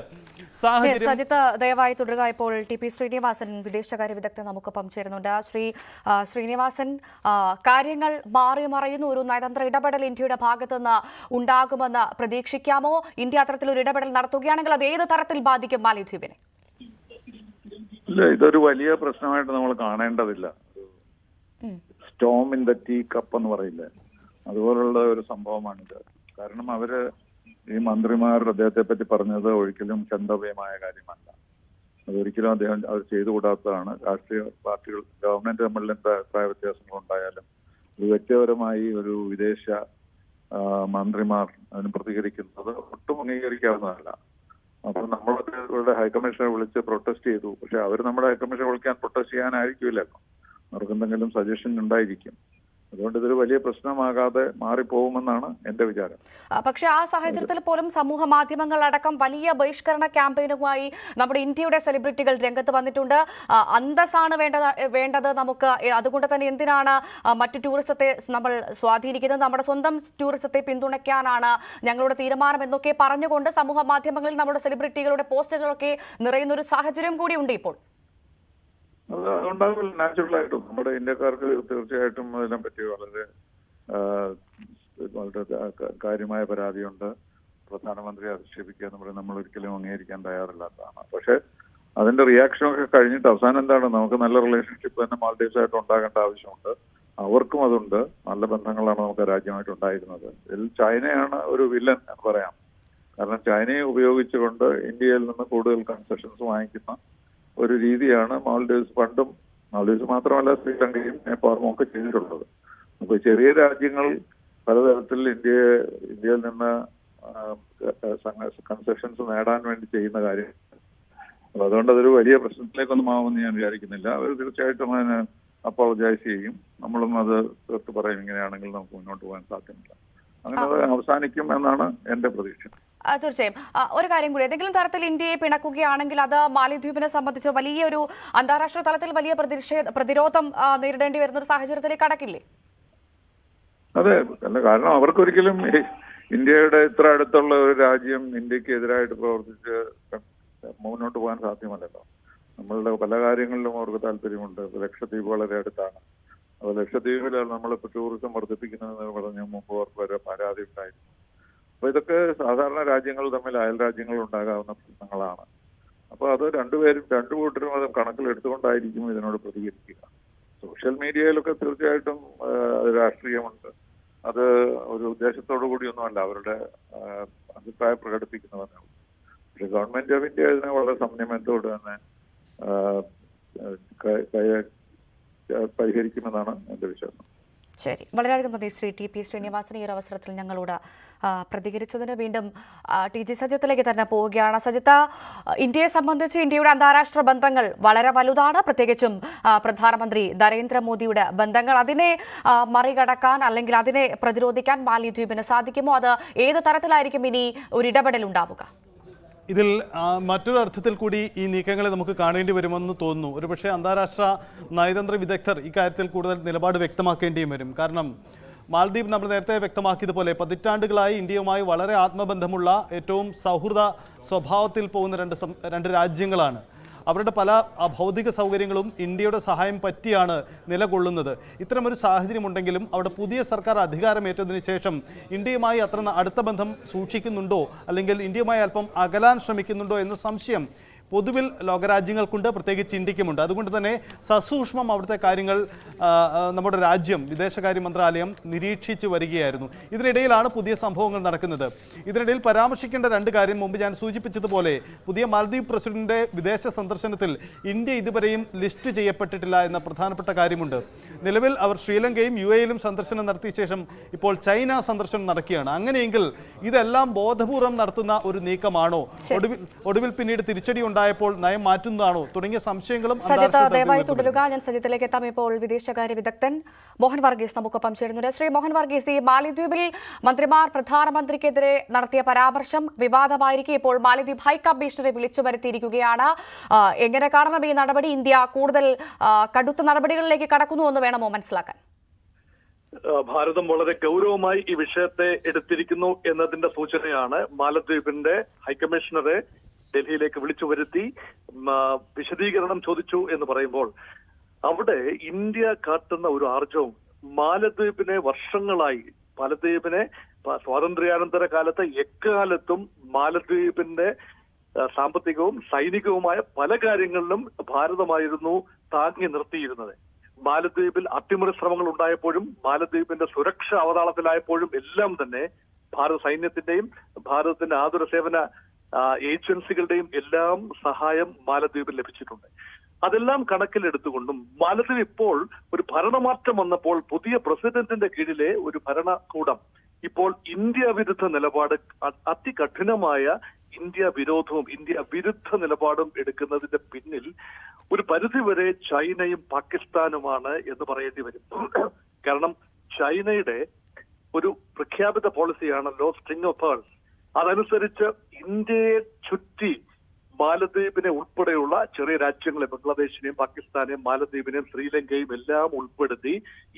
സജിത്ത്, ദയവായി തുടരുക. ഇപ്പോൾ TP ശ്രീനിവാസൻ, വിദേശകാര്യ വിദഗ്ധൻ, നമുക്കൊപ്പം ചേരുന്നുണ്ട്. ശ്രീനിവാസൻ, കാര്യങ്ങൾ മാറി മറയുന്നു. ഒരു നയതന്ത്ര ഇടപെടൽ ഇന്ത്യയുടെ ഭാഗത്തുനിന്ന് ഉണ്ടാകുമെന്ന് പ്രതീക്ഷിക്കാമോ? ഇന്ത്യ അത്തരത്തിലൊരു ഇടപെടൽ നടത്തുകയാണെങ്കിൽ അത് ഏത് തരത്തിൽ ബാധിക്കും മാലദ്വീപിനെ? ഇല്ല, ഇതൊരു വലിയ പ്രശ്നമായിട്ട് നമ്മൾ കാണേണ്ടതില്ല. Storm in the tea cup എന്ന് പറയില്ലേ, അതുപോലുള്ള ഒരു സംഭവമാണിത്. കാരണം ഈ മന്ത്രിമാർ അദ്ദേഹത്തെ പറ്റി പറഞ്ഞത് ഒരിക്കലും ചന്തവ്യമായ കാര്യമല്ല. അതൊരിക്കലും അത് ചെയ്തുകൂടാത്തതാണ്. രാഷ്ട്രീയ പാർട്ടികൾ, ഗവൺമെന്റ് തമ്മിൽ എന്താ അഭിപ്രായ വ്യത്യാസങ്ങൾ ഉണ്ടായാലും ഒരു വ്യക്തിപരമായി ഒരു വിദേശ മന്ത്രിമാർ അതിന് പ്രതികരിക്കുന്നത് ഒട്ടും അംഗീകരിക്കാവുന്നതല്ല. അപ്പൊ നമ്മളൊക്കെ ഇവരുടെ ഹൈക്കമ്മീഷനെ വിളിച്ച് പ്രൊട്ടസ്റ്റ് ചെയ്തു. പക്ഷെ അവർ നമ്മുടെ ഹൈക്കമ്മീഷനെ വിളിക്കാൻ പ്രൊട്ടസ്റ്റ് ചെയ്യാനായിരിക്കില്ലല്ലോ. അവർക്ക് എന്തെങ്കിലും സജഷൻ ഉണ്ടായിരിക്കും. അതുകൊണ്ട് ഇതൊരു വലിയ പ്രശ്നമാകാതെ മാറിപ്പോകുമെന്നാണ് എന്റെ വിചാരം. പക്ഷേ ആ സാഹചര്യത്തിൽ പോലും സമൂഹ മാധ്യമങ്ങളടക്കം വലിയ ബഹിഷ്കരണ ക്യാമ്പയിനുമായി നമ്മുടെ ഇന്ത്യയുടെ സെലിബ്രിറ്റികൾ രംഗത്ത് വന്നിട്ടുണ്ട്. അന്തസ്സാണ് വേണ്ടത് നമുക്ക്. അതുകൊണ്ട് തന്നെ എന്തിനാണ് മറ്റു ടൂറിസത്തെ നമ്മൾ സ്വാധീനിക്കുന്നത്, നമ്മുടെ സ്വന്തം ടൂറിസത്തെ പിന്തുണയ്ക്കാനാണ് ഞങ്ങളുടെ തീരുമാനം എന്നൊക്കെ പറഞ്ഞുകൊണ്ട് സമൂഹ മാധ്യമങ്ങളിൽ നമ്മുടെ സെലിബ്രിറ്റികളുടെ പോസ്റ്റുകളൊക്കെ നിറയുന്ന ഒരു സാഹചര്യം കൂടിയുണ്ട് ഇപ്പോൾ. അത് അതുണ്ടാവില്ല. നാച്ചുറലായിട്ടും നമ്മുടെ ഇന്ത്യക്കാർക്ക് തീർച്ചയായിട്ടും അതിനെ പറ്റി വളരെ കാര്യമായ പരാതിയുണ്ട്. പ്രധാനമന്ത്രിയെ അധിക്ഷേപിക്കുക എന്ന് പറയുന്നത് നമ്മൾ ഒരിക്കലും അംഗീകരിക്കാൻ തയ്യാറില്ലാത്തതാണ്. പക്ഷെ അതിന്റെ റിയാക്ഷനൊക്കെ കഴിഞ്ഞിട്ട് അവസാനം എന്താണ്, നമുക്ക് നല്ല റിലേഷൻഷിപ്പ് തന്നെ മാൽഡീവ്സായിട്ട് ഉണ്ടാകേണ്ട ആവശ്യമുണ്ട്. അവർക്കും അതുണ്ട്. നല്ല ബന്ധങ്ങളാണ് നമുക്ക് രാജ്യമായിട്ട് ഉണ്ടായിരുന്നത്. ഇതിൽ ചൈനയാണ് ഒരു വില്ലൻ എന്ന് പറയാം. കാരണം ചൈനയെ ഉപയോഗിച്ചുകൊണ്ട് ഇന്ത്യയിൽ നിന്ന് കൂടുതൽ കൺസെഷൻസ് വാങ്ങിക്കുന്ന ഒരു രീതിയാണ് മാൽഡീവ്സ് പണ്ടും, മാൽഡീവ്സ് മാത്രമല്ല ശ്രീലങ്കയും നേപ്പാളും ഒക്കെ ചെയ്തിട്ടുള്ളത്. അപ്പൊ ചെറിയ രാജ്യങ്ങൾ പലതരത്തിൽ ഇന്ത്യയിൽ നിന്ന് കൺസെഷൻസ് നേടാൻ വേണ്ടി ചെയ്യുന്ന കാര്യം. അപ്പൊ അതുകൊണ്ട് അതൊരു വലിയ പ്രശ്നത്തിലേക്കൊന്നും ആവുമെന്ന് ഞാൻ വിചാരിക്കുന്നില്ല. അവർ തീർച്ചയായിട്ടും അതിന് അപ്പോളജൈസ് ചെയ്യും. നമ്മളും അത് തീർത്ത് പറയും, ഇങ്ങനെയാണെങ്കിൽ നമുക്ക് മുന്നോട്ട് പോകാൻ സാധ്യമല്ല. അങ്ങനെ അത് അവസാനിക്കും എന്നാണ് എന്റെ പ്രതീക്ഷ. തീർച്ചയായും. ഒരു കാര്യം കൂടി, ഏതെങ്കിലും തരത്തിൽ ഇന്ത്യയെ പിണക്കുകയാണെങ്കിൽ അത് മാലിദ്വീപിനെ സംബന്ധിച്ച് വലിയൊരു അന്താരാഷ്ട്ര തലത്തിൽ വലിയ പ്രതിരോധം നേരിടേണ്ടി വരുന്ന ഒരു സാഹചര്യത്തിലേക്ക് കടക്കില്ലേ? അതെ, അല്ല, കാരണം അവർക്കൊരിക്കലും ഇന്ത്യയുടെ ഇത്ര അടുത്തുള്ള ഒരു രാജ്യം ഇന്ത്യക്ക് എതിരായിട്ട് പ്രവർത്തിച്ച് മുന്നോട്ട് പോകാൻ സാധ്യമല്ലല്ലോ. നമ്മളുടെ പല കാര്യങ്ങളിലും അവർക്ക് താല്പര്യമുണ്ട്. ലക്ഷദ്വീപ് വളരെ അടുത്താണ്. അപ്പോൾ ലക്ഷദ്വീപിലാണ് നമ്മളിപ്പോൾ ടൂറിസം വർദ്ധിപ്പിക്കുന്നതെന്ന് പറഞ്ഞ് മുമ്പ് അവർക്ക് വരെ പരാതി ഉണ്ടായിരുന്നു. അപ്പൊ ഇതൊക്കെ സാധാരണ രാജ്യങ്ങൾ തമ്മിൽ അയൽ രാജ്യങ്ങൾ ഉണ്ടാകാവുന്ന പ്രശ്നങ്ങളാണ്. അപ്പൊ അത് രണ്ടു കൂട്ടരും അത് കണക്കിലെടുത്തുകൊണ്ടായിരിക്കും ഇതിനോട് പ്രതികരിക്കുക. സോഷ്യൽ മീഡിയയിലൊക്കെ തീർച്ചയായിട്ടും രാഷ്ട്രീയമുണ്ട്. അത് ഒരു ഉദ്ദേശത്തോടു കൂടിയൊന്നുമല്ല, അവരുടെ അഭിപ്രായം പ്രകടിപ്പിക്കുന്നതാണ്. പക്ഷെ ഗവൺമെന്റ് ഓഫ് ഇന്ത്യ ഇതിനെ വളരെ സംയമനത്തോട് തന്നെ പരിഹരിക്കുമെന്നാണ് എന്റെ വിശ്വാസം. ശരി, വളരെയധികം നന്ദി ശ്രീ ടി പി ശ്രീനിവാസൻ ഈ ഒരു അവസരത്തിൽ ഞങ്ങളോട് പ്രതികരിച്ചതിന്. വീണ്ടും ടി ജി സജിത്തിലേക്ക് തന്നെ പോവുകയാണ്. സജിത്ത, ഇന്ത്യയെ സംബന്ധിച്ച് ഇന്ത്യയുടെ അന്താരാഷ്ട്ര ബന്ധങ്ങൾ വളരെ വലുതാണ്, പ്രത്യേകിച്ചും പ്രധാനമന്ത്രി നരേന്ദ്രമോദിയുടെ ബന്ധങ്ങൾ. അതിനെ മറികടക്കാൻ അല്ലെങ്കിൽ അതിനെ പ്രതിരോധിക്കാൻ മാലിദ്വീപിന് സാധിക്കുമോ? അത് ഏത് തരത്തിലായിരിക്കും ഇനി ഒരു ഇടപെടൽ ഉണ്ടാവുക? ഇതിൽ മറ്റൊരു അർത്ഥത്തിൽ കൂടി ഈ നീക്കങ്ങളെ നമുക്ക് കാണേണ്ടി വരുമെന്ന് തോന്നുന്നു. ഒരുപക്ഷെ അന്താരാഷ്ട്ര നയതന്ത്ര വിദഗ്ധർ ഇക്കാര്യത്തിൽ കൂടുതൽ നിലപാട് വ്യക്തമാക്കേണ്ടിയും വരും. കാരണം മാലദ്വീപ് നമ്മൾ നേരത്തെ വ്യക്തമാക്കിയതുപോലെ പതിറ്റാണ്ടുകളായി ഇന്ത്യയുമായി വളരെ ആത്മബന്ധമുള്ള ഏറ്റവും സൗഹൃദ സ്വഭാവത്തിൽ പോകുന്ന രണ്ട് രാജ്യങ്ങളാണ്. അവരുടെ പല ഭൗതിക സൗകര്യങ്ങളും ഇന്ത്യയുടെ സഹായം പറ്റിയാണ് നിലകൊള്ളുന്നത്. ഇത്തരമൊരു സാഹചര്യമുണ്ടെങ്കിലും അവിടെ പുതിയ സർക്കാർ അധികാരമേറ്റതിനു ശേഷം ഇന്ത്യയുമായി അത്ര അടുത്ത ബന്ധം സൂക്ഷിക്കുന്നുണ്ടോ, അല്ലെങ്കിൽ ഇന്ത്യയുമായി അല്പം അകലാൻ ശ്രമിക്കുന്നുണ്ടോ എന്ന സംശയം പൊതുവിൽ ലോകരാജ്യങ്ങൾക്കുണ്ട്, പ്രത്യേകിച്ച് ഇന്ത്യക്കുമുണ്ട്. അതുകൊണ്ട് തന്നെ സസൂക്ഷ്മം അവിടുത്തെ കാര്യങ്ങൾ നമ്മുടെ രാജ്യം വിദേശകാര്യ മന്ത്രാലയം നിരീക്ഷിച്ച് വരികയായിരുന്നു. ഇതിനിടയിലാണ് പുതിയ സംഭവങ്ങൾ നടക്കുന്നത്. ഇതിനിടയിൽ പരാമർശിക്കേണ്ട രണ്ട് കാര്യം, മുമ്പ് ഞാൻ സൂചിപ്പിച്ചതുപോലെ പുതിയ മാലദ്വീപ് പ്രസിഡന്റിന്റെ വിദേശ സന്ദർശനത്തിൽ ഇന്ത്യ ഇതുവരെയും ലിസ്റ്റ് ചെയ്യപ്പെട്ടിട്ടില്ല എന്ന പ്രധാനപ്പെട്ട കാര്യമുണ്ട്. നിലവിൽ അവർ ശ്രീലങ്കയും UAE-യിലും സന്ദർശനം നടത്തിയ ശേഷം ഇപ്പോൾ ചൈന സന്ദർശനം നടക്കുകയാണ്. അങ്ങനെയെങ്കിൽ ഇതെല്ലാം ബോധപൂർവം നടത്തുന്ന ഒരു നീക്കമാണോ? ഒടുവിൽ പിന്നീട് തിരിച്ചടി ഉണ്ടായപ്പോൾ നയം മാറ്റുന്നതാണോ തുടങ്ങിയ സംശയങ്ങളും ദയവായി തുടരുക. ഞാൻ സജിത്തിലേക്ക് എത്താം. ഇപ്പോൾ വിദേശകാര്യ വിദഗ്ധൻ മോഹൻ വർഗീസ് നമുക്കൊപ്പം ചേരുന്നുണ്ട്. ശ്രീ മോഹൻ വർഗീസ്, ഈ മാലിദ്വീപിൽ മന്ത്രിമാർ പ്രധാനമന്ത്രിക്കെതിരെ നടത്തിയ പരാമർശം വിവാദമായിരിക്കെ ഇപ്പോൾ മാലിദ്വീപ് ഹൈക്കമ്മീഷണറെ വിളിച്ചു വരുത്തിയിരിക്കുകയാണ്. എങ്ങനെ കാണണം ഈ നടപടി? ഇന്ത്യ കൂടുതൽ കടുത്ത നടപടികളിലേക്ക് കടക്കുന്നുവെന്ന് വേണമോ മനസ്സിലാക്കാൻ? ഭാരതം വളരെ ഗൗരവമായി ഈ വിഷയത്തെ എടുത്തിരിക്കുന്നു എന്നതിന്റെ സൂചനയാണ് മാലദ്വീപിന്റെ ഹൈക്കമ്മീഷണറെ ഡൽഹിയിലേക്ക് വിളിച്ചു വരുത്തി വിശദീകരണം ചോദിച്ചു എന്ന് പറയുമ്പോൾ അവിടെ ഇന്ത്യ കാട്ടുന്ന ഒരു ആർജവും മാലദ്വീപിനെ വർഷങ്ങളായി സ്വാതന്ത്ര്യാനന്തര കാലത്ത് എക്കാലത്തും മാലദ്വീപിന്റെ സാമ്പത്തികവും സൈനികവുമായ പല കാര്യങ്ങളിലും ഭാരതമായിരുന്നു താങ്ങി നിർത്തിയിരുന്നത്. മാലദ്വീപിൽ അട്ടിമറി ശ്രമങ്ങൾ ഉണ്ടായപ്പോഴും മാലദ്വീപിന്റെ സുരക്ഷ അവതാളത്തിലായപ്പോഴും എല്ലാം തന്നെ ഭാരത സൈന്യത്തിന്റെയും ഭാരതത്തിന്റെ ആതുര സേവന ഏജൻസികളുടെയും എല്ലാം സഹായം മാലദ്വീപിൽ ലഭിച്ചിട്ടുണ്ട്. അതെല്ലാം കണക്കിലെടുത്തുകൊണ്ടും മാലദ്വീപ് ഇപ്പോൾ ഒരു ഭരണമാറ്റം വന്നപ്പോൾ പുതിയ പ്രസിഡന്റിന്റെ കീഴിലെ ഒരു ഭരണകൂടം ഇപ്പോൾ ഇന്ത്യ വിരുദ്ധ നിലപാട്, അതികഠിനമായ ഇന്ത്യ വിരോധവും ഇന്ത്യ വിരുദ്ധ നിലപാടും എടുക്കുന്നതിന്റെ പിന്നിൽ ഒരു പരിധിവരെ ചൈനയും പാകിസ്ഥാനുമാണ് എന്ന് പറയേണ്ടി വരും. കാരണം ചൈനയുടെ ഒരു പ്രഖ്യാപിത പോളിസിയാണല്ലോ സ്ട്രിംഗ് ഓഫ് പേൾസ്. അതനുസരിച്ച് ഇന്ത്യയെ ചുറ്റി മാലദ്വീപിനെ ഉൾപ്പെടെയുള്ള ചെറിയ രാജ്യങ്ങളെ, ബംഗ്ലാദേശിനെയും പാകിസ്ഥാനെയും മാലദ്വീപിനെയും ശ്രീലങ്കയും എല്ലാം ഉൾപ്പെടുത്തി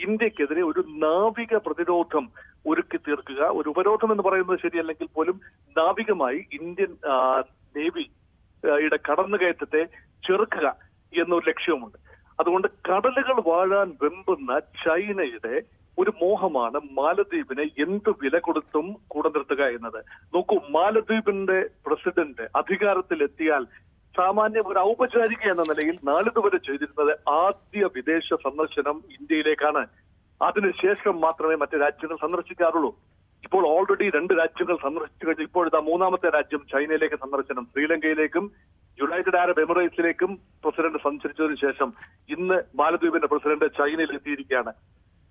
ഇന്ത്യക്കെതിരെ ഒരു നാവിക പ്രതിരോധം ഒരുക്കി തീർക്കുക. ഒരു ഉപരോധം എന്ന് പറയുന്നത് ശരിയല്ലെങ്കിൽ പോലും നാവികമായി ഇന്ത്യൻ നേവിയുടെ കടന്നുകയറ്റത്തെ ചെറുക്കുക എന്നൊരു ലക്ഷ്യവുമുണ്ട്. അതുകൊണ്ട് കടലുകൾ വാഴാൻ വെമ്പുന്ന ചൈനയുടെ ഒരു മോഹമാണ് മാലദ്വീപിനെ എന്ത് വില കൊടുത്തും കൂടെ നിർത്തുക എന്നത്. നോക്കൂ, മാലദ്വീപിന്റെ പ്രസിഡന്റ് അധികാരത്തിലെത്തിയാൽ സാമാന്യം ഒരു ഔപചാരിക എന്ന നിലയിൽ നാളിതുവരെ ചെയ്തിരുന്നത് ആദ്യ വിദേശ സന്ദർശനം ഇന്ത്യയിലേക്കാണ്. അതിനുശേഷം മാത്രമേ മറ്റ് രാജ്യങ്ങൾ സന്ദർശിക്കാറുള്ളൂ. ഇപ്പോൾ ഓൾറെഡി 2 രാജ്യങ്ങൾ സന്ദർശിച്ചു കഴിഞ്ഞു. ഇപ്പോഴത്തെ 3ാമത്തെ രാജ്യം ചൈനയിലേക്ക് സന്ദർശനം. ശ്രീലങ്കയിലേക്കും യുണൈറ്റഡ് അറബ് എമിറേറ്റ്സിലേക്കും പ്രസിഡന്റ് സഞ്ചരിച്ചതിനു ശേഷം ഇന്ന് മാലദ്വീപിന്റെ പ്രസിഡന്റ് ചൈനയിൽ എത്തിയിരിക്കുകയാണ്.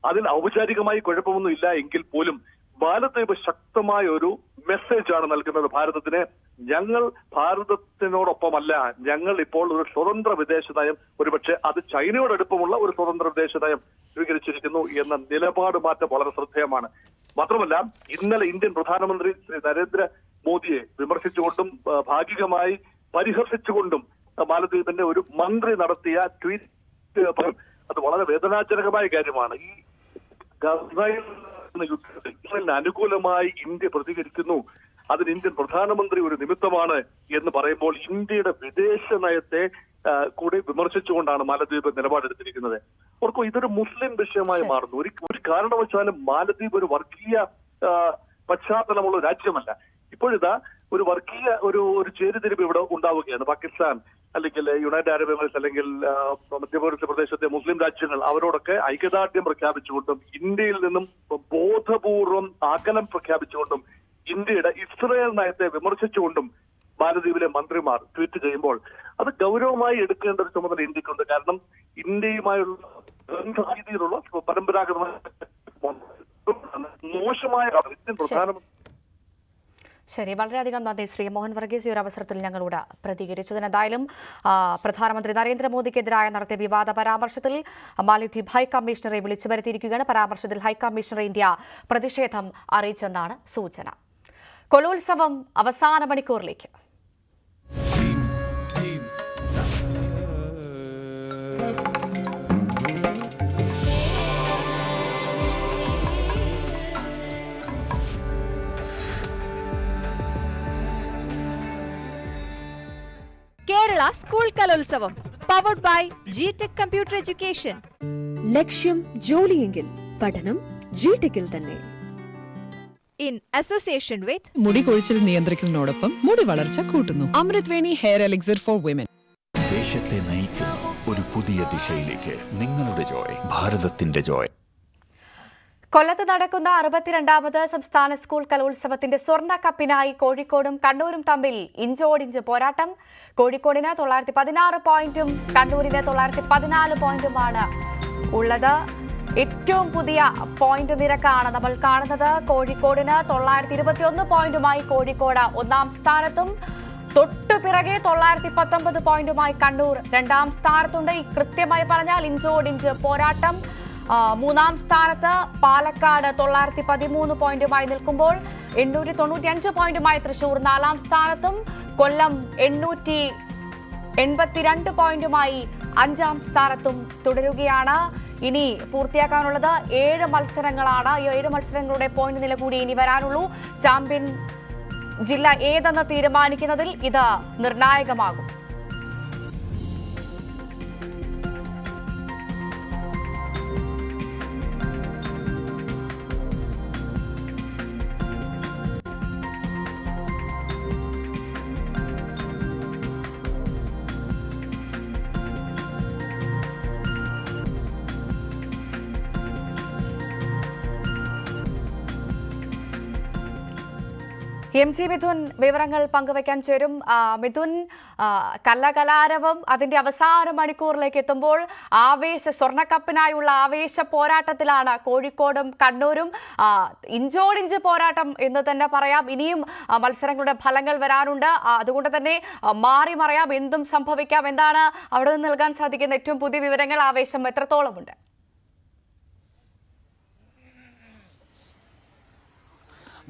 അതിൽ ഔപചാരികമായി കുഴപ്പമൊന്നും ഇല്ല എങ്കിൽ പോലും മാലദ്വീപ് ശക്തമായ ഒരു മെസ്സേജാണ് നൽകുന്നത് ഭാരതത്തിന്. ഞങ്ങൾ ഭാരതത്തിനോടൊപ്പമല്ല, ഞങ്ങൾ ഇപ്പോൾ ഒരു സ്വതന്ത്ര വിദേശ നയം, ഒരുപക്ഷെ അത് ചൈനയോടടുപ്പമുള്ള ഒരു സ്വതന്ത്ര വിദേശ നയം സ്വീകരിച്ചിരിക്കുന്നു എന്ന നിലപാട് മാറ്റം വളരെ ശ്രദ്ധേയമാണ്. മാത്രമല്ല, ഇന്നലെ ഇന്ത്യൻ പ്രധാനമന്ത്രി ശ്രീ നരേന്ദ്ര മോദിയെ വിമർശിച്ചുകൊണ്ടും ഭാഗികമായി പരിഹസിച്ചുകൊണ്ടും മാലദ്വീപിന്റെ ഒരു മന്ത്രി നടത്തിയ ട്വീറ്റ് അത് വളരെ വേദനാജനകമായ കാര്യമാണ്. ഈ ഗസയിൽ യുദ്ധത്തിൽ ഇസ്രായേലിന് അനുകൂലമായി ഇന്ത്യ പ്രതികരിക്കുന്നു, അതിന് ഇന്ത്യൻ പ്രധാനമന്ത്രി ഒരു നിമിത്തമാണ് എന്ന് പറയുമ്പോൾ ഇന്ത്യയുടെ വിദേശ നയത്തെ കൂടി വിമർശിച്ചുകൊണ്ടാണ് മാലദ്വീപ് നിലപാടെടുത്തിരിക്കുന്നത്. ഓർക്കോ, ഇതൊരു മുസ്ലിം വിഷയമായി മാറുന്നു. ഒരു കാരണവശാലും മാലദ്വീപ് ഒരു വർഗീയ പശ്ചാത്തലമുള്ള രാജ്യമല്ല. ഇപ്പോഴിതാ ഒരു വർഗീയ ഒരു ചേരിതിരിവ് ഇവിടെ ഉണ്ടാവുകയാണ്. പാകിസ്ഥാൻ അല്ലെങ്കിൽ യുണൈറ്റഡ് അറബ് എമിറേറ്റ്സ് അല്ലെങ്കിൽ മധ്യപൂർവ്വ പ്രദേശത്തെ മുസ്ലിം രാജ്യങ്ങൾ അവരോടൊക്കെ ഐക്യദാർഢ്യം പ്രഖ്യാപിച്ചുകൊണ്ടും ഇന്ത്യയിൽ നിന്നും ബോധപൂർവം അകലം പ്രഖ്യാപിച്ചുകൊണ്ടും ഇന്ത്യയുടെ ഇസ്രായേൽ നയത്തെ വിമർശിച്ചുകൊണ്ടും മാലദ്വീപിലെ മന്ത്രിമാർ ട്വീറ്റ് ചെയ്യുമ്പോൾ അത് ഗൗരവമായി എടുക്കേണ്ട ഒരു ചുമതല ഇന്ത്യക്കുണ്ട്. കാരണം ഇന്ത്യയുമായുള്ള രീതിയിലുള്ള പരമ്പരാഗതമായ മോശമായ ഇന്ത്യൻ പ്രധാനമന്ത്രി. ശരി, വളരെയധികം നന്ദി ശ്രീ മോഹൻ വർഗീസ് ഈ ഒരു അവസരത്തിൽ ഞങ്ങളോട് പ്രതികരിച്ചതിന്. എന്തായാലും പ്രധാനമന്ത്രി നരേന്ദ്രമോദിക്കെതിരായ നടത്തിയ വിവാദ പരാമർശത്തിൽ മാലദ്വീപ് ഹൈക്കമ്മീഷണറെ വിളിച്ചു വരുത്തിയിരിക്കുകയാണ്. പരാമർശത്തിൽ ഹൈക്കമ്മീഷണർ ഇന്ത്യ പ്രതിഷേധം അറിയിച്ചെന്നാണ് സൂചന. കൊലോത്സവം അവസാന മണിക്കൂറിലേക്ക്. Kerala school Kalolsavam powered by G-Tec computer education. ലക്ഷ്യം ജോലിയെങ്കിൽ പഠനം ജിടെക്കിൽ തന്നെ. ഇൻ അസോസിയേഷൻ വിത്ത് മുടി കൊഴിച്ചിൽ നിയന്ത്രിക്കുന്നതിനോടൊപ്പം മുടി വളർച്ച കൂട്ടുന്നു. അമൃത് Veni hair elixir for women. ദേശത്തെ നയിക്കുന്നു ഒരു പുതിയ ദിശയിലേക്ക്. നിങ്ങളുടെ ജോയ്, ഭാരതത്തിന്റെ ജോയ്. കൊല്ലത്ത് നടക്കുന്ന 62ാമത് സംസ്ഥാന സ്കൂൾ കലോത്സവത്തിന്റെ സ്വർണ്ണ കപ്പിനായി കോഴിക്കോടും കണ്ണൂരും തമ്മിൽ ഇഞ്ചോടിഞ്ച് പോരാട്ടം. കോഴിക്കോടിന് 916 പോയിന്റും കണ്ണൂരിന് 914 പോയിന്റുമാണ് ഉള്ളത്. ഏറ്റവും പുതിയ പോയിന്റ് നിരക്കാണ് നമ്മൾ കാണുന്നത്. കോഴിക്കോടിന് 921 പോയിന്റുമായി കോഴിക്കോട് 1ാം സ്ഥാനത്തും തൊട്ടുപിറകെ 919 പോയിന്റുമായി കണ്ണൂർ 2ാം സ്ഥാനത്തുണ്ട്. കൃത്യമായി പറഞ്ഞാൽ ഇഞ്ചോടിഞ്ച് പോരാട്ടം. 3ാം സ്ഥാനത്ത് പാലക്കാട് 913 പോയിന്റുമായി നിൽക്കുമ്പോൾ 895 പോയിന്റുമായി തൃശൂർ 4ാം സ്ഥാനത്തും കൊല്ലം 882 പോയിന്റുമായി 5ാം സ്ഥാനത്തും തുടരുകയാണ്. ഇനി പൂർത്തിയാക്കാനുള്ളത് 7 മത്സരങ്ങളാണ്. ഈ 7 മത്സരങ്ങളുടെ പോയിന്റ് നില കൂടി ഇനി വരാനുള്ളൂ. ചാമ്പ്യൻ ജില്ല ഏതെന്ന് തീരുമാനിക്കുന്നതിൽ ഇത് നിർണായകമാകും. എം.ജി. മിഥുൻ വിവരങ്ങൾ പങ്കുവയ്ക്കാൻ ചേരും. മിഥുൻ, കലകലാരവം അതിന്റെ അവസാന മണിക്കൂറിലേക്ക് എത്തുമ്പോൾ സ്വർണ്ണക്കപ്പിനായുള്ള ആവേശ പോരാട്ടത്തിലാണ് കോഴിക്കോടും കണ്ണൂരും. ഇഞ്ചോടിഞ്ച് പോരാട്ടം എന്ന് തന്നെ പറയാം. ഇനിയും മത്സരങ്ങളുടെ ഫലങ്ങൾ വരാനുണ്ട്. അതുകൊണ്ട് തന്നെ മാറി മറിയാം, എന്തും സംഭവിക്കാം. എന്താണ് അവിടെ നിന്ന് നൽകാൻ സാധിക്കുന്ന ഏറ്റവും പുതിയ വിവരങ്ങൾ? ആവേശം എത്രത്തോളമുണ്ട്?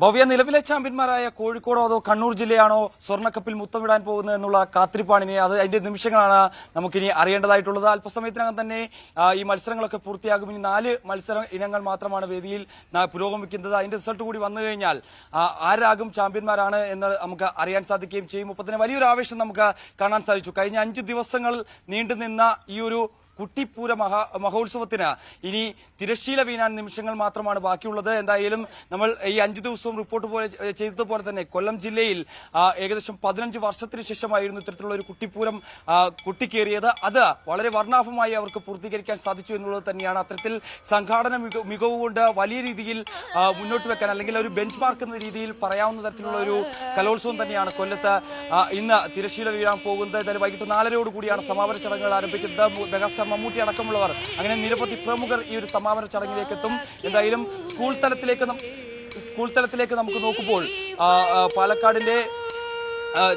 ഭവ്യ, നിലവിലെ ചാമ്പ്യന്മാരായ കോഴിക്കോടോ അതോ കണ്ണൂർ ജില്ലയാണോ സ്വർണ്ണക്കപ്പിൽ മുത്തമിടാൻ പോകുന്നത് എന്നുള്ള കാത്തിരിപ്പാണിനി. അതിന്റെ നിമിഷങ്ങളാണ് നമുക്കിനി അറിയേണ്ടതായിട്ടുള്ളത്. അല്പസമയത്തിനകം തന്നെ ഈ മത്സരങ്ങളൊക്കെ പൂർത്തിയാകും. ഇനി 4 മത്സര ഇനങ്ങൾ മാത്രമാണ് വേദിയിൽ പുരോഗമിക്കുന്നത്. അതിന്റെ റിസൾട്ട് കൂടി വന്നു കഴിഞ്ഞാൽ ആരാകും ചാമ്പ്യന്മാരാണ് എന്ന് നമുക്ക് അറിയാൻ സാധിക്കുകയും ചെയ്യും. ഒപ്പം തന്നെ വലിയൊരു ആവേശം നമുക്ക് കാണാൻ സാധിച്ചു. കഴിഞ്ഞ 5 ദിവസങ്ങൾ നീണ്ടുനിന്ന ഈ ഒരു കുട്ടിപ്പൂര മഹോത്സവത്തിന് ഇനി തിരശ്ശീല വീണാൻ നിമിഷങ്ങൾ മാത്രമാണ് ബാക്കിയുള്ളത്. എന്തായാലും നമ്മൾ ഈ 5 ദിവസവും റിപ്പോർട്ട് ചെയ്തതുപോലെ തന്നെ കൊല്ലം ജില്ലയിൽ ഏകദേശം 15 വർഷത്തിന് ശേഷമായിരുന്നു ഇത്തരത്തിലുള്ള ഒരു കുട്ടിപ്പൂരം കുട്ടിക്കേറിയത്. അത് വളരെ വർണ്ണാഭമായി അവർക്ക് പൂർത്തീകരിക്കാൻ സാധിച്ചു എന്നുള്ളത് തന്നെയാണ്. അത്തരത്തിൽ സംഘാടന മികവ് കൊണ്ട് വലിയ രീതിയിൽ മുന്നോട്ട് വെക്കാൻ അല്ലെങ്കിൽ ഒരു ബെഞ്ച് മാർക്ക് എന്ന രീതിയിൽ പറയാവുന്ന തരത്തിലുള്ള ഒരു കലോത്സവം തന്നെയാണ് കൊല്ലത്ത് ഇന്ന് തിരശ്ശീല വീഴാൻ പോകുന്നത്. എന്തായാലും വൈകിട്ട് 4:30 കൂടിയാണ് സമാപന ചടങ്ങുകൾ ആരംഭിക്കുന്നത്. മെഗാസ്റ്റാർ മമ്മൂട്ടി അടക്കമുള്ളവർ അങ്ങനെ നിരവധി പ്രമുഖർ ഈ ഒരു സമാപന ചടങ്ങിലേക്ക് എത്തും. എന്തായാലും സ്കൂൾ തലത്തിലേക്ക് നമുക്ക് നോക്കുമ്പോൾ പാലക്കാടിന്റെ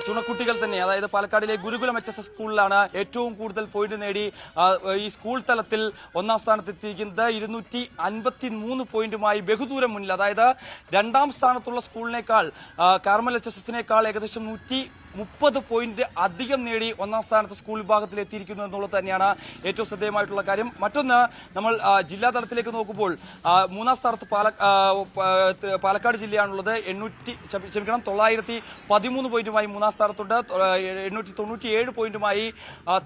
ചുണക്കുട്ടികൾ തന്നെ, അതായത് പാലക്കാടിലെ ഗുരുകുലം HSS സ്കൂളിലാണ് ഏറ്റവും കൂടുതൽ പോയിന്റ് നേടി ഈ സ്കൂൾ തലത്തിൽ 1ാം സ്ഥാനത്തെത്തിയിരിക്കുന്നത്. 253 പോയിന്റുമായി ബഹുദൂരം മുന്നിൽ, അതായത് 2ാം സ്ഥാനത്തുള്ള സ്കൂളിനേക്കാൾ കാർമൽ HSSനേക്കാൾ ഏകദേശം 130 പോയിന്റ് അധികം നേടി 1ാം സ്ഥാനത്ത് സ്കൂൾ വിഭാഗത്തിൽ എത്തിയിരിക്കുന്നു എന്നുള്ളത് തന്നെയാണ് ഏറ്റവും ശ്രദ്ധേയമായിട്ടുള്ള കാര്യം. മറ്റൊന്ന്, നമ്മൾ ജില്ലാ തലത്തിലേക്ക് നോക്കുമ്പോൾ 3ാം സ്ഥാനത്ത് പാലക്കാട് ജില്ലയാണുള്ളത്. 913 പോയിന്റുമായി 3ാം സ്ഥാനത്തുണ്ട്. 897 പോയിന്റുമായി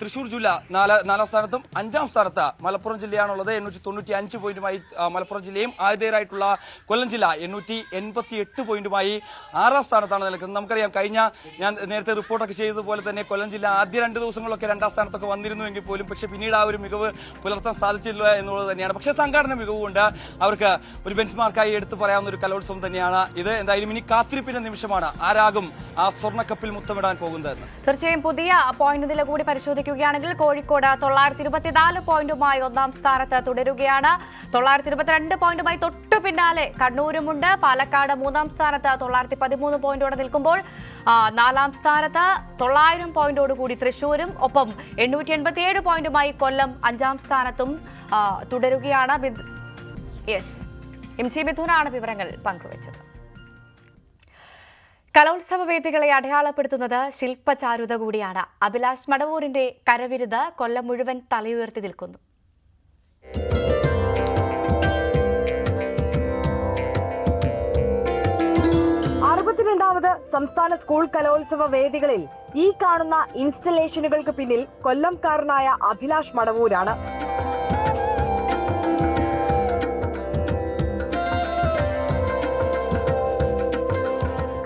തൃശൂർ ജില്ല 4ാം സ്ഥാനത്തും. 5ാം സ്ഥാനത്ത് മലപ്പുറം ജില്ലയാണുള്ളത്. 895 പോയിന്റുമായി മലപ്പുറം ജില്ലയും. ആതിഥേയരായിട്ടുള്ള കൊല്ലം ജില്ല 888 പോയിന്റുമായി 6ാം സ്ഥാനത്താണ് നിൽക്കുന്നത്. നമുക്കറിയാം, കഴിഞ്ഞ ഞാൻ നേരത്തെ റിപ്പോർട്ടൊക്കെ ചെയ്തതുപോലെ തന്നെ കൊല്ലം ജില്ല ആദ്യ 2 ദിവസങ്ങളൊക്കെ 2ാം സ്ഥാനത്തൊക്കെ വന്നിരുന്നുവെങ്കിൽ പോലും പക്ഷേ പിന്നീട് ആ ഒരു മികവ് പുലർത്താൻ സാധിച്ചില്ല എന്നുള്ളത് തന്നെയാണ്. പക്ഷേ സംഘാടന മികവ് കൊണ്ട് അവർക്ക് ഒരു ബെഞ്ച് മാർക്കായി എടുത്തു പറയാവുന്ന ഒരു കലോത്സവം തന്നെയാണ് ഇത്. എന്തായാലും ഇനി കാത്തിരിപ്പിന്റെ നിമിഷമാണ് ആരാകും ആ സ്വർണ്ണക്കപ്പിൽ മുത്തമിടാൻ പോകുന്നതെന്ന്. തീർച്ചയായും പുതിയ പോയിന്റ് നില കൂടി പരിശോധിക്കുകയാണെങ്കിൽ കോഴിക്കോട് 924 പോയിന്റുമായി 1ാം സ്ഥാനത്ത് തുടരുകയാണ്. 922 പോയിന്റുമായി തൊട്ടു പിന്നാലെ കണ്ണൂരുമുണ്ട്. പാലക്കാട് 3ാം സ്ഥാനത്ത് 913 പോയിന്റോടെ നിൽക്കുമ്പോൾ 4ാം സ്ഥാനത്ത് 900 പോയിന്റോടുകൂടി തൃശൂരും. ഒപ്പം 887 പോയിന്റുമായി കൊല്ലം 5ാം സ്ഥാനത്തും തുടരുകയാണ്. MC മിഥുനാണ് വിവരങ്ങൾ പങ്കുവച്ചത്. കലോത്സവ വേദികളെ അടയാളപ്പെടുത്തുന്നത് ശില്പചാരുത കൂടിയാണ്. അഭിലാഷ് മടവൂരിന്റെ കരവിരുത് കൊല്ലം മുഴുവൻ തലയുയർത്തി നിൽക്കുന്നു. 62ാമത് സംസ്ഥാന സ്കൂൾ കലോത്സവ വേദികളിൽ ഈ കാണുന്ന ഇൻസ്റ്റലേഷനുകൾക്ക് പിന്നിൽ കൊല്ലംകാരനായ അഭിലാഷ് മടവൂരാണ്.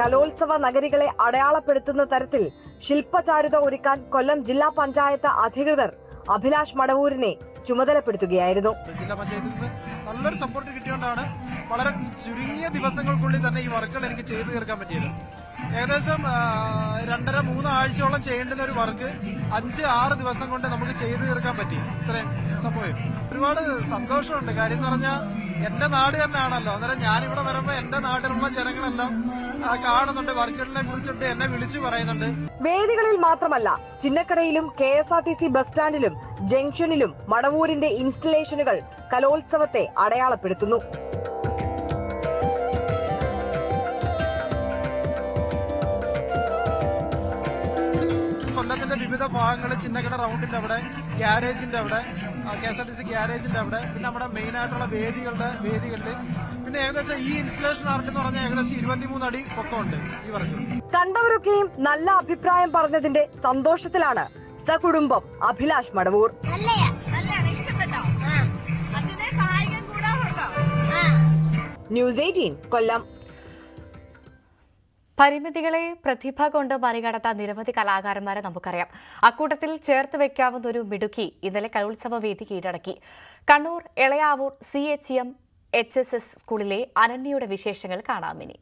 കലോത്സവ നഗരികളെ അടയാളപ്പെടുത്തുന്ന തരത്തിൽ ശില്പചാരുത ഒരുക്കാൻ കൊല്ലം ജില്ലാ പഞ്ചായത്ത് അധികൃതർ അഭിലാഷ് മടവൂരിനെ ചുമതലപ്പെടുത്തുകയായിരുന്നു. ജില്ലാ പഞ്ചായത്തിൽ നല്ലൊരു സപ്പോർട്ട് കിട്ടിയോണ്ടാണ് വളരെ ചുരുങ്ങിയ ദിവസങ്ങൾക്കുള്ളിൽ തന്നെ ഈ വർക്കുകൾ എനിക്ക് ചെയ്തു തീർക്കാൻ പറ്റിയത്. ഏകദേശം 2.5-3 ആഴ്ചയോളം ചെയ്യേണ്ടുന്ന ഒരു വർക്ക് 5-6 ദിവസം കൊണ്ട് നമുക്ക് ചെയ്തു തീർക്കാൻ പറ്റി. ഇത്രയും സംഭവം ഒരുപാട് സന്തോഷമുണ്ട്. കാര്യം എന്ന് പറഞ്ഞാൽ എന്റെ നാട് തന്നെയാണല്ലോ. അന്നേരം ഞാനിവിടെ വരുമ്പോ എന്റെ നാട്ടിലുള്ള ജനങ്ങളെല്ലാം കാണുന്നുണ്ട്, വർക്കുകളിനെ കുറിച്ചിട്ട് എന്നെ വിളിച്ചു പറയുന്നുണ്ട്. വേദികളിൽ മാത്രമല്ല, ചിന്നക്കടയിലും KSRTC ബസ് സ്റ്റാൻഡിലും ജംഗ്ഷനിലും മടവൂരിന്റെ ഇൻസ്റ്റലേഷനുകൾ കലോത്സവത്തെ അടയാളപ്പെടുത്തുന്നു. കൊല്ലത്തിന്റെ വിവിധ ഭാഗങ്ങൾ, ചിന്നക്കട റൗണ്ടിന്റെ അവിടെ, ഗ്യാരേജിന്റെ അവിടെ, KSRTC ഗ്യാരേജിന്റെ അവിടെ, പിന്നെ നമ്മുടെ മെയിൻ ആയിട്ടുള്ള വേദികളിൽ പിന്നെ ഏകദേശം ഈ ഇൻസ്റ്റലേഷൻ ആർട്ട് എന്ന് പറഞ്ഞാൽ ഏകദേശം 23 അടി പൊക്കമുണ്ട് ഈ വർക്ക്. കണ്ടവരൊക്കെയും നല്ല അഭിപ്രായം പറഞ്ഞതിന്റെ സന്തോഷത്തിലാണ് സകുടുംബം അഭിലാഷ് മടവൂർ. ന്യൂസ് 18 കൊല്ലം. പരിമിതികളെ പ്രതിഭ കൊണ്ട് മറികടത്താൻ നിരവധി കലാകാരന്മാരെ നമുക്കറിയാം. അക്കൂട്ടത്തിൽ ചേർത്ത് വെക്കാവുന്ന ഒരു മിടുക്കി ഇന്നലെ കലോത്സവ വേദി കീഴടക്കി. കണ്ണൂർ എളയാവൂർ CHM HSS സ്കൂളിലെ അനന്യയുടെ വിശേഷങ്ങൾ കാണാമിനി.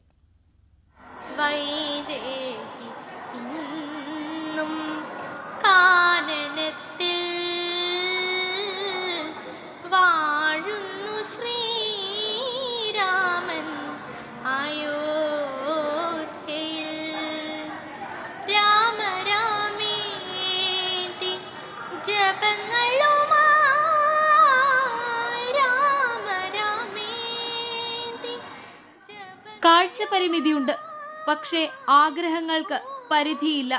കാഴ്ച കാഴ്ചപരിമിതിയുണ്ട്. പക്ഷേ ആഗ്രഹങ്ങൾക്ക് പരിധിയില്ല.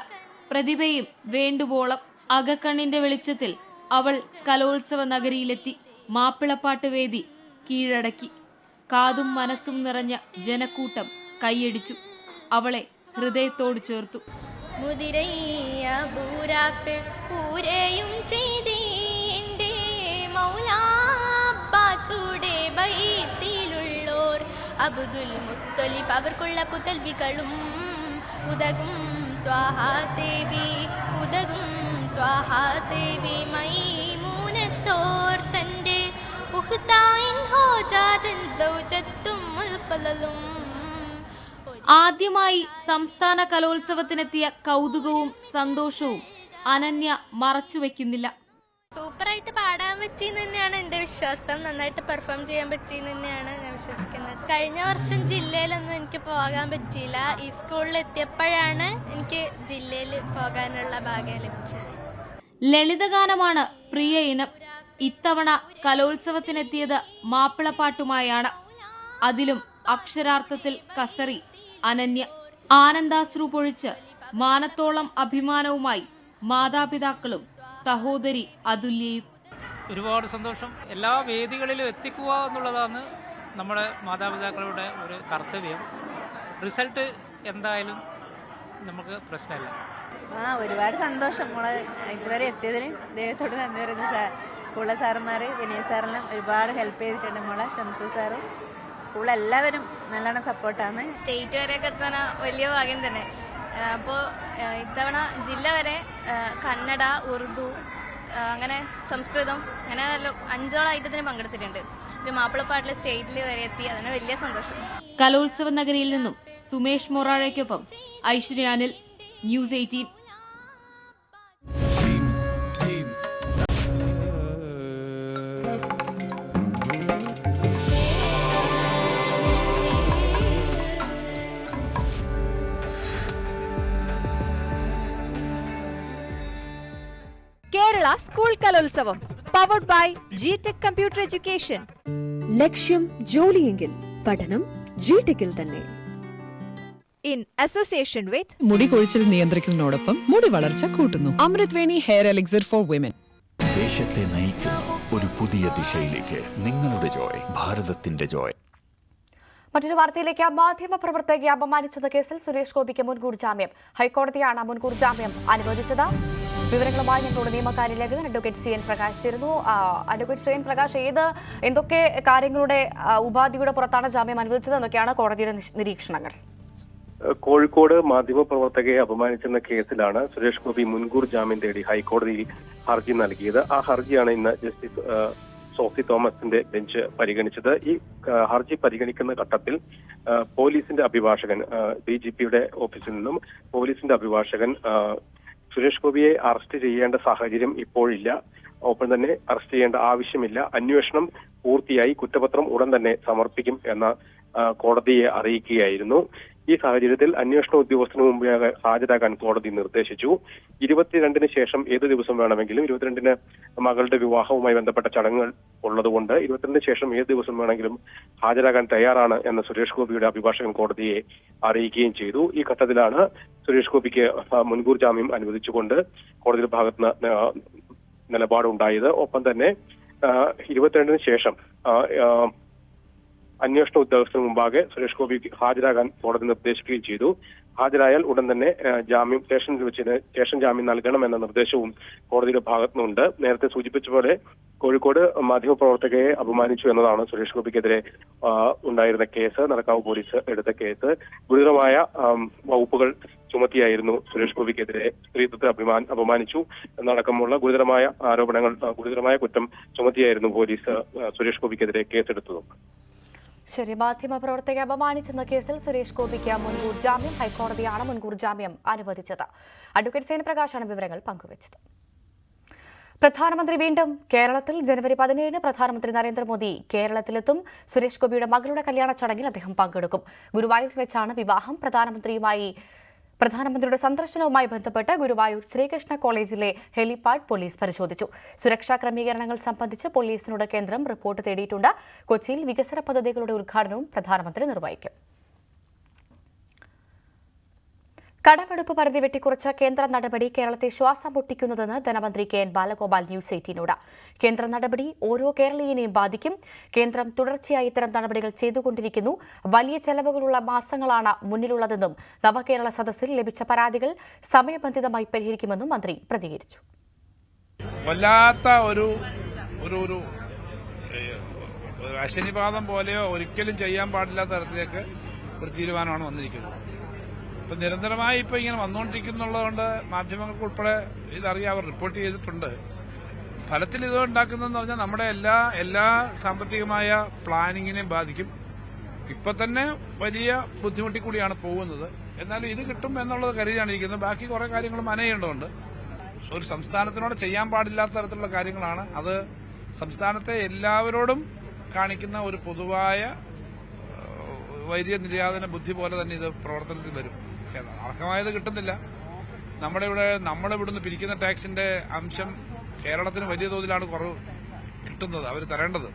പ്രതിഭയും വേണ്ടുവോളം. അകക്കണ്ണിന്റെ വെളിച്ചത്തിൽ അവൾ കലോത്സവ നഗരിയിലെത്തി. മാപ്പിളപ്പാട്ട് വേദി കീഴടക്കി. കാതും മനസ്സും നിറഞ്ഞ ജനക്കൂട്ടം കൈയടിച്ചു. അവളെ ഹൃദയത്തോട് ചേർത്തു. മുതിരയ്യ ബൂരാപ്പിൾ പൂരയും ചെയ്തേന്റെ മൗലാബ്ബാസുടെ ബൈത്തിലുള്ളോർ അബ്ദുൽ മുത്തലിബ് അവർക്കുള്ള പുതൽവികളും ഉദകും ത്വാഹാ ദേവി ഉദകും ത്വാഹാ ദേവി മൈമൂനത്തോർ തന്റെ ഉഖ്തായിൻ ഹോജാദൻ സൗജത്തും മുൽഫലലും. ആദ്യമായി സംസ്ഥാന കലോത്സവത്തിനെത്തിയ കൗതുകവും സന്തോഷവും അനന്യ മറച്ചുവെക്കുന്നില്ല. സൂപ്പറായിട്ട് പാടാൻ പറ്റിയെന്ന് തന്നെയാണ് എന്റെ വിശ്വാസം. നന്നായിട്ട് പെർഫോം ചെയ്യാൻ പറ്റിയെന്ന് തന്നെയാണ് ഞാൻ വിശ്വസിക്കുന്നത്. കഴിഞ്ഞ വർഷം ജില്ലയിലൊന്നും എനിക്ക് പോകാൻ പറ്റിയില്ല. ഈ സ്കൂളിൽ എത്തിയപ്പോഴാണ് എനിക്ക് ജില്ലയിൽ പോകാനുള്ള ഭാഗ്യം ലഭിച്ചത്. ലളിതഗാനമാണ് പ്രിയ ഇനം. ഇത്തവണ കലോത്സവത്തിനെത്തിയത് മാപ്പിളപ്പാട്ടുമായാണ്. അതിലും അക്ഷരാർത്ഥത്തിൽ കസറി അനന്യ. ആനന്ദാശ്രു പൊഴിച്ച് മാനത്തോളം അഭിമാനവുമായി മാതാപിതാക്കളും സഹോദരി അതുല്യയും. ഒരുപാട് സന്തോഷം. എല്ലാ വേദികളിലും എത്തിക്കുക എന്നുള്ളതാണ് നമ്മുടെ മാതാപിതാക്കളുടെ ഒരു കർത്തവ്യം. റിസൾട്ട് എന്തായാലും നമുക്ക് പ്രശ്നമില്ല. ഒരുപാട് സന്തോഷം. നമ്മള് ഇതുവരെ എത്തിയതിന് ദൈവത്തോട് നന്ദി പറയുന്നു. സ്കൂളിലെ സാറന്മാര് വിനയ സാറെല്ലാം ഒരുപാട് ഹെൽപ്പ് ചെയ്തിട്ടുണ്ട്. നമ്മളെ ഷംസു സാറും സ്കൂളെല്ലാവരും നല്ലോണം സപ്പോർട്ടാണ്. സ്റ്റേറ്റ് വരെയൊക്കെ എത്താൻ വലിയ ഭാഗ്യം തന്നെ. അപ്പോൾ ഇത്തവണ ജില്ല വരെ കന്നഡ, ഉറുദു, അങ്ങനെ സംസ്കൃതം, അങ്ങനെ 5ഓളം ഐറ്റത്തിന് പങ്കെടുത്തിട്ടുണ്ട്. ഒരു മാപ്പിളപ്പാട്ടിലെ സ്റ്റേറ്റിൽ വരെ എത്തി. അതിന് വലിയ സന്തോഷം. കലോത്സവ നഗരിയിൽ നിന്നും സുമേഷ് മൊറാഴയ്ക്കൊപ്പം Aishwarya Anil, News 18. Kerala school Kalolsavam powered by G-Tec computer education. ലക്ഷ്യം ജോലിയെങ്കിൽ പഠനം ജിടെക്കിൽ തന്നെ. ഇൻ അസോസിയേഷൻ വിത്ത് മുടി കൊഴിച്ചിൽ നിയന്ത്രിക്കുന്നതിനോടൊപ്പം മുടി വളർച്ച കൂട്ടുന്നു. Amritveni hair elixir for women. ദേശത്തെ നയിക്കുന്ന ഒരു പുതിയ ദിശയിലേക്ക് നിങ്ങളുടെ ജോയ്, ഭാരതത്തിന്റെ ജോയ്. മറ്റൊരു വാർത്തയിലേക്ക്. മാധ്യമപ്രവർത്തകയെ അപമാനിച്ചത് കേസിൽ സുരേഷ് ഗോപിക്ക് മുൻകൂർ ജാമ്യം. ഹൈക്കോടതിയാണ് മുൻകൂർ ജാമ്യം അനുവദിച്ചത്. വിവരങ്ങളുമായി ഞങ്ങളുടെ നിയമകാര്യ ലേഖകൻ അഡ്വക്കേറ്റ് സി എൻ പ്രകാശ് ചേരുന്നു. അഡ്വക്കേറ്റ് സി എൻ പ്രകാശ്, എന്തൊക്കെ കാര്യങ്ങളുടെ ഉപാധിയുടെ പുറത്താണ് ജാമ്യം അനുവദിച്ചത് എന്നൊക്കെയാണ് കോടതിയുടെ നിരീക്ഷണങ്ങൾ? കോഴിക്കോട് മാധ്യമപ്രവർത്തകയെ അപമാനിച്ചെന്ന കേസിലാണ് സുരേഷ് ഗോപി മുൻകൂർ ജാമ്യം തേടി ഹൈക്കോടതിയിൽ ഹർജി നൽകിയത്. ആ ഹർജിയാണ് ഇന്ന് ജസ്റ്റിസ് സോഫി തോമസിന്റെ ബെഞ്ച് പരിഗണിച്ചത്. ഈ ഹർജി പരിഗണിക്കുന്ന ഘട്ടത്തിൽ പോലീസിന്റെ അഭിഭാഷകൻ, DGPയുടെ ഓഫീസിൽ നിന്നും പോലീസിന്റെ അഭിഭാഷകൻ സുരേഷ് ഗോപിയെ അറസ്റ്റ് ചെയ്യേണ്ട സാഹചര്യം ഇപ്പോഴില്ല, ഒപ്പം തന്നെ അറസ്റ്റ് ചെയ്യേണ്ട ആവശ്യമില്ല, അന്വേഷണം പൂർത്തിയായി കുറ്റപത്രം ഉടൻ തന്നെ സമർപ്പിക്കും എന്ന കോടതിയെ അറിയിക്കുകയായിരുന്നു. ഈ സാഹചര്യത്തിൽ അന്വേഷണ ഉദ്യോഗസ്ഥന് മുമ്പ് ഹാജരാകാൻ കോടതി നിർദ്ദേശിച്ചു. 22-ന് ശേഷം ഏത് ദിവസം വേണമെങ്കിലും, 22-ന് മകളുടെ വിവാഹവുമായി ബന്ധപ്പെട്ട ചടങ്ങുകൾ ഉള്ളതുകൊണ്ട് 22-ന് ശേഷം ഏത് ദിവസം വേണമെങ്കിലും ഹാജരാകാൻ തയ്യാറാണ് എന്ന് സുരേഷ് ഗോപിയുടെ അഭിഭാഷകൻ കോടതിയെ അറിയിക്കുകയും ചെയ്തു. ഈ ഘട്ടത്തിലാണ് സുരേഷ് ഗോപിക്ക് മുൻകൂർ ജാമ്യം അനുവദിച്ചുകൊണ്ട് കോടതിയുടെ ഭാഗത്ത് നിലപാടുണ്ടായത്. ഒപ്പം തന്നെ 22-ന് ശേഷം അന്വേഷണ ഉദ്യോഗസ്ഥന് മുമ്പാകെ സുരേഷ് ഗോപി ഹാജരാകാൻ കോടതി നിർദ്ദേശിക്കുകയും ചെയ്തു. ഹാജരായാൽ ഉടൻ തന്നെ സ്റ്റേഷനിൽ വെച്ച് സ്റ്റേഷൻ ജാമ്യം നൽകണമെന്ന നിർദ്ദേശവും കോടതിയുടെ ഭാഗത്തുനിന്നുണ്ട്. നേരത്തെ സൂചിപ്പിച്ച പോലെ കോഴിക്കോട് മാധ്യമപ്രവർത്തകയെ അപമാനിച്ചു എന്നതാണ് സുരേഷ് ഗോപിക്കെതിരെ ഉണ്ടായിരുന്ന കേസ്. നടക്കാവ് പോലീസ് എടുത്ത കേസ്. ഗുരുതരമായ വകുപ്പുകൾ ചുമത്തിയായിരുന്നു സുരേഷ് ഗോപിക്കെതിരെ. സ്ത്രീത്വത്തെ അപമാനിച്ചു എന്നടക്കമുള്ള ഗുരുതരമായ ആരോപണങ്ങൾ, ഗുരുതരമായ കുറ്റം ചുമത്തിയായിരുന്നു പോലീസ് സുരേഷ് ഗോപിക്കെതിരെ കേസെടുത്തതും. ശരി. മാധ്യമപ്രവർത്തകയെ അപമാനിച്ചെന്ന കേസിൽ സുരേഷ് ഗോപിക്ക് മുൻകൂർ ജാമ്യം. ഹൈക്കോടതിയാണ് മുൻകൂർ ജാമ്യം അനുവദിച്ചത്. അഡ്വക്കേറ്റ് സി എൻ പ്രകാശാണ് വിവരങ്ങൾ പങ്കുവച്ചത്. പ്രധാനമന്ത്രി വീണ്ടും കേരളത്തിൽ. ജനുവരി 17 പ്രധാനമന്ത്രി നരേന്ദ്രമോദി കേരളത്തിലെത്തും. സുരേഷ് ഗോപിയുടെ മകളുടെ കല്യാണ ചടങ്ങിൽ അദ്ദേഹം പങ്കെടുക്കും. ഗുരുവായൂരിൽ വെച്ചാണ് വിവാഹം. പ്രധാനമന്ത്രിയുടെ സന്ദർശനവുമായി ബന്ധപ്പെട്ട് ഗുരുവായൂർ ശ്രീകൃഷ്ണ കോളേജിലെ ഹെലിപാഡ് പോലീസ് പരിശോധിച്ചു. സുരക്ഷാ ക്രമീകരണങ്ങൾ സംബന്ധിച്ച് പോലീസിനോട് കേന്ദ്രം റിപ്പോർട്ട് തേടിയിട്ടുണ്ട്. കൊച്ചിയിൽ വികസന പദ്ധതികളുടെ ഉദ്ഘാടനവും പ്രധാനമന്ത്രി നിർവഹിക്കും. കടമെടുപ്പ് പരിധി വെട്ടിക്കുറച്ച കേന്ദ്ര നടപടി കേരളത്തെ ശ്വാസം മുട്ടിക്കുന്നതെന്ന് ധനമന്ത്രി കെ.എൻ. ബാലഗോപാൽ ന്യൂസ് 18നോട്. കേന്ദ്ര നടപടി ഓരോ കേരളീയനെയും ബാധിക്കും. കേന്ദ്രം തുടർച്ചയായി ഇത്തരം നടപടികൾ ചെയ്തുകൊണ്ടിരിക്കുന്നു. വലിയ ചെലവുകളുള്ള മാസങ്ങളാണ് മുന്നിലുള്ളതെന്നും നവകേരള സദസ്സിൽ ലഭിച്ച പരാതികൾ സമയബന്ധിതമായി പരിഹരിക്കുമെന്നും മന്ത്രി പ്രതികരിച്ചു. വല്ലാത്ത ഒരു അശനിപാതം പോലെയോ ഒരിക്കലും ചെയ്യാൻ പാടില്ലാത്ത തരത്തിലേക്ക് ഒരു തീരുമാനമാണ് വന്നിരിക്കുന്നത്. ഇപ്പൊ നിരന്തരമായി ഇപ്പൊ ഇങ്ങനെ വന്നുകൊണ്ടിരിക്കുന്നുള്ളതുകൊണ്ട് മാധ്യമങ്ങൾക്ക് ഉൾപ്പെടെ ഇതറിയാം, അവർ റിപ്പോർട്ട് ചെയ്തിട്ടുണ്ട്. ഫലത്തിൽ ഇത് ഉണ്ടാക്കുന്നതെന്ന് പറഞ്ഞാൽ നമ്മുടെ എല്ലാ സാമ്പത്തികമായ പ്ലാനിങ്ങിനെയും ബാധിക്കും. ഇപ്പൊ തന്നെ വലിയ ബുദ്ധിമുട്ടി കൂടിയാണ് പോകുന്നത്. എന്നാലും ഇത് കിട്ടും എന്നുള്ളത് കരുതിയാണ് ഇരിക്കുന്നത്. ബാക്കി കുറെ കാര്യങ്ങൾ മനയേണ്ടതുണ്ട്. ഒരു സംസ്ഥാനത്തിനോട് ചെയ്യാൻ പാടില്ലാത്ത തരത്തിലുള്ള കാര്യങ്ങളാണ്. അത് സംസ്ഥാനത്തെ എല്ലാവരോടും കാണിക്കുന്ന ഒരു പൊതുവായ വൈദ്യ നിര്യാതന ബുദ്ധി പോലെ തന്നെ ഇത് പ്രവർത്തനത്തിൽ വരും. അർഹമായത് കിട്ടുന്നില്ല. നമ്മളിവിടുന്ന് പിരിക്കുന്ന ടാക്സിന്റെ അംശം കേരളത്തിന് വലിയ തോതിലാണ് കുറവ് കിട്ടുന്നത്, അവർ തരേണ്ടത്.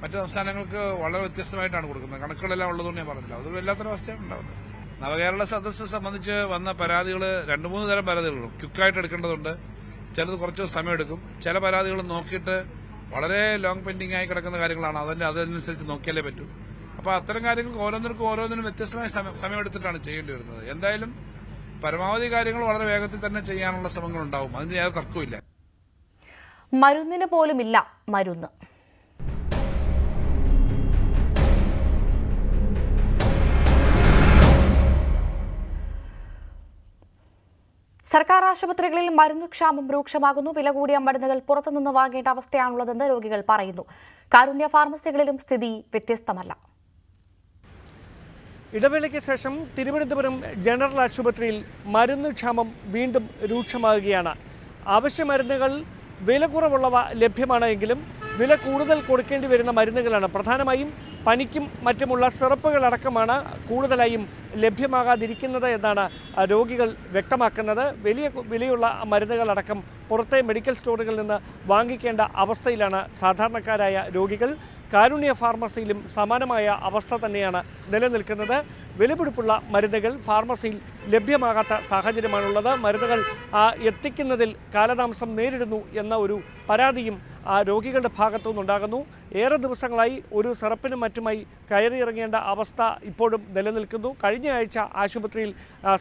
മറ്റു സംസ്ഥാനങ്ങൾക്ക് വളരെ വ്യത്യസ്തമായിട്ടാണ് കൊടുക്കുന്നത്. കണക്കുകളെല്ലാം ഉള്ളതുകൊണ്ട് ഞാൻ പറഞ്ഞില്ല. അതൊരു വല്ലാത്തൊരവസ്ഥയാണ് ഉണ്ടാകുന്നത്. നവകേരള സദസ്സ് സംബന്ധിച്ച് വന്ന പരാതികൾ 2-3 തരം പരാതികളുണ്ട്. ക്വിക്കായിട്ട് എടുക്കേണ്ടതുണ്ട്, ചിലത് കുറച്ച് സമയമെടുക്കും. ചില പരാതികൾ നോക്കിയിട്ട് വളരെ ലോങ് പെൻഡിംഗ് ആയി കിടക്കുന്ന കാര്യങ്ങളാണ്. അതനുസരിച്ച് നോക്കിയാലേ പറ്റൂ. അപ്പോൾ അത്തരം കാര്യങ്ങൾക്ക് ഓരോന്നിനും വ്യത്യസ്തമായ സമയമെടുത്തിട്ടാണ് ചെയ്യേണ്ടി വരുന്നത്. എന്തായാലും പരമാവധി കാര്യങ്ങൾ വളരെ വേഗത്തിൽ തന്നെ ചെയ്യാനുള്ള ശ്രമങ്ങൾ ഉണ്ടാവും. അതിന് യാതൊരു തർക്കമില്ല. മരുന്നിന് പോലുമില്ല മരുന്ന്. സർക്കാർ ആശുപത്രികളിൽ മരുന്നുക്ഷാമം രൂക്ഷമാകുന്നു. വില കൂടിയ മരുന്നുകൾ പുറത്തുനിന്ന് വാങ്ങേണ്ട അവസ്ഥയാണുള്ളതെന്ന് രോഗികൾ പറയുന്നു. കാരുണ്യ ഫാർമസികളിലും സ്ഥിതി വ്യത്യസ്തമല്ല. ഇടവേളയ്ക്ക് ശേഷം തിരുവനന്തപുരം ജനറൽ ആശുപത്രിയിൽ മരുന്നുക്ഷാമം വീണ്ടും രൂക്ഷമാകുകയാണ്. ആവശ്യ മരുന്നുകൾ വില കുറവുള്ളവ ലഭ്യമാണ് എങ്കിലും വില കൂടുതൽ കൊടുക്കേണ്ടി വരുന്ന മരുന്നുകളാണ്. പ്രധാനമായും പനിക്കും മറ്റുമുള്ള സിറപ്പുകളടക്കമാണ് കൂടുതലായും ലഭ്യമാകാതിരിക്കുന്നത് എന്നാണ് രോഗികൾ വ്യക്തമാക്കുന്നത്. വലിയ വിലയുള്ള മരുന്നുകളടക്കം പുറത്തെ മെഡിക്കൽ സ്റ്റോറുകളിൽ നിന്ന് വാങ്ങിക്കേണ്ട അവസ്ഥയിലാണ് സാധാരണക്കാരായ രോഗികൾ. കാരുണ്യ ഫാർമസിയിലും സമാനമായ അവസ്ഥ തന്നെയാണ് നിലനിൽക്കുന്നത്. വിലപിടിപ്പുള്ള മരുന്നുകൾ ഫാർമസിയിൽ ലഭ്യമാകാത്ത സാഹചര്യമാണുള്ളത്. മരുന്നുകൾ എത്തിക്കുന്നതിൽ കാലതാമസം നേരിടുന്നു എന്ന ഒരു പരാതിയും രോഗികളുടെ ഭാഗത്തു നിന്നുണ്ടാകുന്നു. ഏറെ ദിവസങ്ങളായി ഒരു സിറപ്പിനും മറ്റുമായി കയറിയിറങ്ങേണ്ട അവസ്ഥ ഇപ്പോഴും നിലനിൽക്കുന്നു. കഴിഞ്ഞ ആഴ്ച ആശുപത്രിയിൽ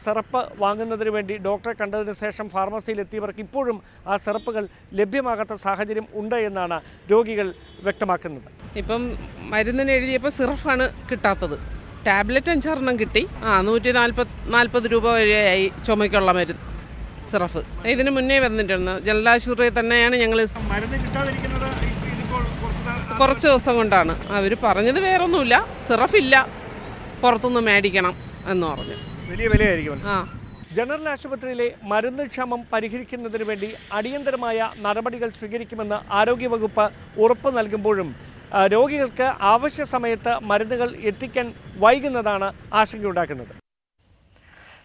സിറപ്പ് വാങ്ങുന്നതിന് വേണ്ടി ഡോക്ടറെ കണ്ടതിന് ശേഷം ഫാർമസിയിൽ എത്തിയവർക്ക് ഇപ്പോഴും ആ സിറപ്പുകൾ ലഭ്യമാകാത്ത സാഹചര്യം ഉണ്ട് എന്നാണ് രോഗികൾ വ്യക്തമാക്കുന്നത്. ഇപ്പം മരുന്നിന് എഴുതിയപ്പോൾ സിറപ്പാണ് കിട്ടാത്തത്. ടാബ്ലറ്റ് 5 കിട്ടി. 140 രൂപ വരെയായി ചുമയ്ക്കുള്ള മരുന്ന് സിറപ്പ്. ഇതിന് മുന്നേ വന്നിട്ടുണ്ട്. ജനലാശുപത്രിയിൽ തന്നെയാണ് ഞങ്ങൾ. കുറച്ച് ദിവസം കൊണ്ടാണ് അവർ പറഞ്ഞത്. വേറൊന്നുമില്ല, സിറപ്പില്ല, പുറത്തുനിന്ന് മേടിക്കണം എന്ന് പറഞ്ഞു. വലിയ വിലയായിരിക്കും. ജനറൽ ആശുപത്രിയിലെ മരുന്ന് ക്ഷാമം പരിഹരിക്കുന്നതിന് വേണ്ടി അടിയന്തരമായ നടപടികൾ സ്വീകരിക്കുമെന്ന് ആരോഗ്യവകുപ്പ് ഉറപ്പ് നൽകുമ്പോഴും രോഗികൾക്ക് ആവശ്യ സമയത്ത് മരുന്നുകൾ എത്തിക്കാൻ വൈകുന്നതാണ് ആശങ്കയുണ്ടാക്കുന്നത്.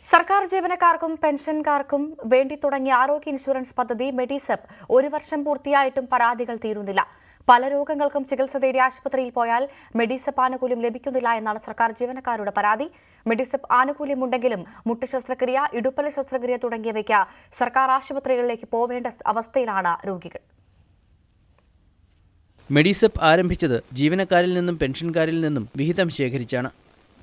സർക്കാർ ജീവനക്കാർക്കും പെൻഷൻകാർക്കും വേണ്ടി തുടങ്ങിയ ആരോഗ്യ ഇൻഷുറൻസ് പദ്ധതി മെഡിസെപ്പ് 1 വർഷം പൂർത്തിയായിട്ടും പരാതികൾ തീരുന്നില്ല. പല രോഗങ്ങൾക്കും ചികിത്സ തേടി ആശുപത്രിയിൽ പോയാൽ മെഡിസെപ്പ് ആനുകൂല്യം ലഭിക്കുന്നില്ല എന്നാണ് സർക്കാർ ജീവനക്കാരുടെ പരാതി. മെഡിസെപ്പ് ആനുകൂല്യമുണ്ടെങ്കിലും മുട്ട് ശസ്ത്രക്രിയ, ഇടുപ്പല് ശസ്ത്രക്രിയ തുടങ്ങിയവയ്ക്ക് സർക്കാർ ആശുപത്രികളിലേക്ക് പോവേണ്ട അവസ്ഥയിലാണ് രോഗികൾ. മെഡിസെപ്പ് ആരംഭിച്ചത് ജീവനക്കാരിൽ നിന്നും പെൻഷൻകാരിൽ നിന്നും വിഹിതം ശേഖരിച്ചാണ്.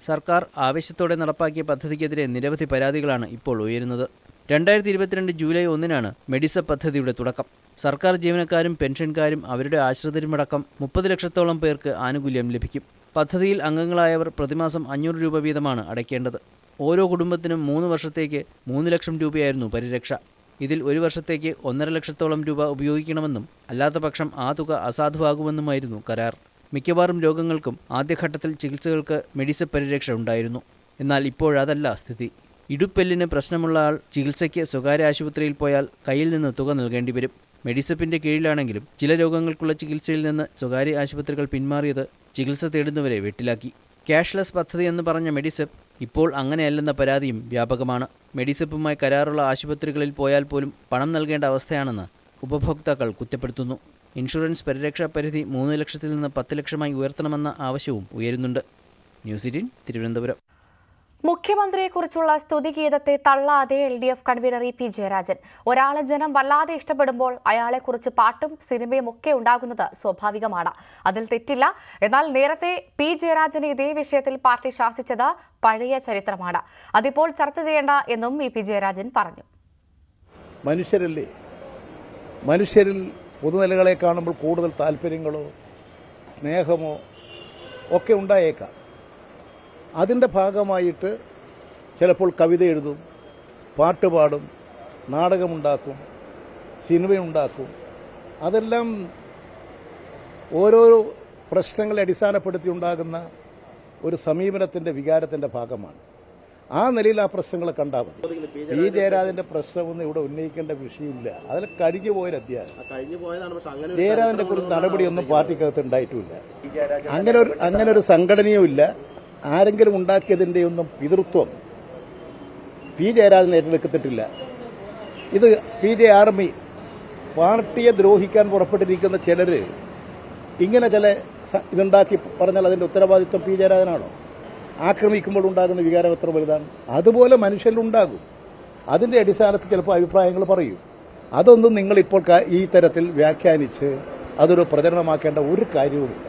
സർക്കാർ ആവേശത്തോടെ നടപ്പാക്കിയ പദ്ധതിക്കെതിരെ നിരവധി പരാതികളാണ് ഇപ്പോൾ ഉയരുന്നത്. 2022 ജൂലൈ 1-നാണ് മെഡിസെപ്പ് പദ്ധതിയുടെ തുടക്കം. സർക്കാർ ജീവനക്കാരും പെൻഷൻകാരും അവരുടെ ആശ്രിതരുമടക്കം 30 ലക്ഷത്തോളം പേർക്ക് ആനുകൂല്യം ലഭിക്കും. പദ്ധതിയിൽ അംഗങ്ങളായവർ പ്രതിമാസം 500 രൂപ വീതമാണ് അടയ്ക്കേണ്ടത്. ഓരോ കുടുംബത്തിനും 3 വർഷത്തേക്ക് 3 ലക്ഷം രൂപയായിരുന്നു പരിരക്ഷ. ഇതിൽ 1 വർഷത്തേക്ക് 1.5 ലക്ഷത്തോളം രൂപ ഉപയോഗിക്കണമെന്നും അല്ലാത്തപക്ഷം ആ തുക അസാധുവാകുമെന്നുമായിരുന്നു കരാർ. മിക്കവാറും രോഗങ്ങൾക്കും ആദ്യഘട്ടത്തിൽ ചികിത്സകൾക്ക് മെഡിസെപ്പ് പരിരക്ഷ ഉണ്ടായിരുന്നു. എന്നാൽ ഇപ്പോഴതല്ല സ്ഥിതി. ഇടുപ്പെല്ലിന് പ്രശ്നമുള്ള ആൾ ചികിത്സയ്ക്ക് സ്വകാര്യ ആശുപത്രിയിൽ പോയാൽ കയ്യിൽ നിന്ന് തുക നൽകേണ്ടി വരും. മെഡിസെപ്പിന്റെ കീഴിലാണെങ്കിലും ചില രോഗങ്ങൾക്കുള്ള ചികിത്സയിൽ നിന്ന് സ്വകാര്യ ആശുപത്രികൾ പിന്മാറിയത് ചികിത്സ തേടുന്നവരെ വെട്ടിലാക്കി. ക്യാഷ്ലെസ് പദ്ധതി എന്ന് പറഞ്ഞ മെഡിസെപ്പ് ഇപ്പോൾ അങ്ങനെയല്ലെന്ന പരാതിയും വ്യാപകമാണ്. മെഡിസെപ്പുമായി കരാറുള്ള ആശുപത്രികളിൽ പോയാൽ പോലും പണം നൽകേണ്ട അവസ്ഥയാണെന്ന് ഉപഭോക്താക്കൾ കുറ്റപ്പെടുത്തുന്നു. ഇൻഷുറൻസ് പരിരക്ഷാ പരിധി 3 ലക്ഷത്തിൽ നിന്ന് 10 ലക്ഷമായി ഉയർത്തണമെന്ന ആവശ്യവും ഉയരുന്നുണ്ട്. ന്യൂസ് 18 തിരുവനന്തപുരം. മുഖ്യമന്ത്രിയെക്കുറിച്ചുള്ള സ്തുതിഗീതത്തെ തള്ളാതെ LDF കൺവീനർ പി ജയരാജൻ. ഒരാളെ ജനം വല്ലാതെ ഇഷ്ടപ്പെടുമ്പോൾ അയാളെക്കുറിച്ച് പാട്ടും സിനിമയും ഒക്കെ ഉണ്ടാകുന്നത് സ്വാഭാവികമാണ്. അതിൽ തെറ്റില്ല. എന്നാൽ നേരത്തെ പി ജയരാജനെ ഇതേ വിഷയത്തിൽ പാർട്ടി ശാസിച്ചത് പഴയ ചരിത്രമാണ്. അതിപ്പോൾ ചർച്ച ചെയ്യേണ്ട എന്നും പി ജയരാജൻ പറഞ്ഞു. മനുഷ്യരല്ലേ, മനുഷ്യരിൽ പൊതുനിലകളെ കാണുമ്പോൾ കൂടുതൽ താല്പര്യങ്ങളോ സ്നേഹമോ ഒക്കെ ഉണ്ടായേക്കാം. അതിൻ്റെ ഭാഗമായിട്ട് ചിലപ്പോൾ കവിത എഴുതും, പാട്ട് പാടും, നാടകമുണ്ടാക്കും, സിനിമയുണ്ടാക്കും. അതെല്ലാം ഓരോ പ്രശ്നങ്ങളെ അടിസ്ഥാനപ്പെടുത്തി ഉണ്ടാകുന്ന ഒരു സമീപനത്തിൻ്റെ വികാരത്തിൻ്റെ ഭാഗമാണ്. ആ നിലയിൽ ആ പ്രശ്നങ്ങൾ കണ്ടാൽ മതി. പി ജയരാജന്റെ പ്രശ്നമൊന്നും ഇവിടെ ഉന്നയിക്കേണ്ട വിഷയമില്ല. അതിൽ കഴിഞ്ഞു പോയൊരു അധ്യായം. ജയരാജന്റെ കുറിച്ച് നടപടിയൊന്നും പാർട്ടിക്കകത്ത് ഉണ്ടായിട്ടുമില്ല. അങ്ങനെ ഒരു സംഘടനയും ഇല്ല. ആരെങ്കിലും ഉണ്ടാക്കിയതിൻ്റെ ഒന്നും പിതൃത്വം പി ജയരാജൻ ഏറ്റെടുക്കത്തിട്ടില്ല. ഇത് പി ജെ ആർമി പാർട്ടിയെ ദ്രോഹിക്കാൻ പുറപ്പെട്ടിരിക്കുന്ന ചിലർ ഇങ്ങനെ ചില ഇതുണ്ടാക്കി പറഞ്ഞാൽ അതിൻ്റെ ഉത്തരവാദിത്വം പി ജയരാജനാണോ? ആക്രമിക്കുമ്പോൾ ഉണ്ടാകുന്ന വികാരം എത്ര വലുതാണ്? അതുപോലെ മനുഷ്യരിലുണ്ടാകും. അതിൻ്റെ അടിസ്ഥാനത്തിൽ ചിലപ്പോൾ അഭിപ്രായങ്ങൾ പറയും. അതൊന്നും നിങ്ങളിപ്പോൾ ഈ തരത്തിൽ വ്യാഖ്യാനിച്ച് അതൊരു പ്രചരണമാക്കേണ്ട ഒരു കാര്യവുമില്ല.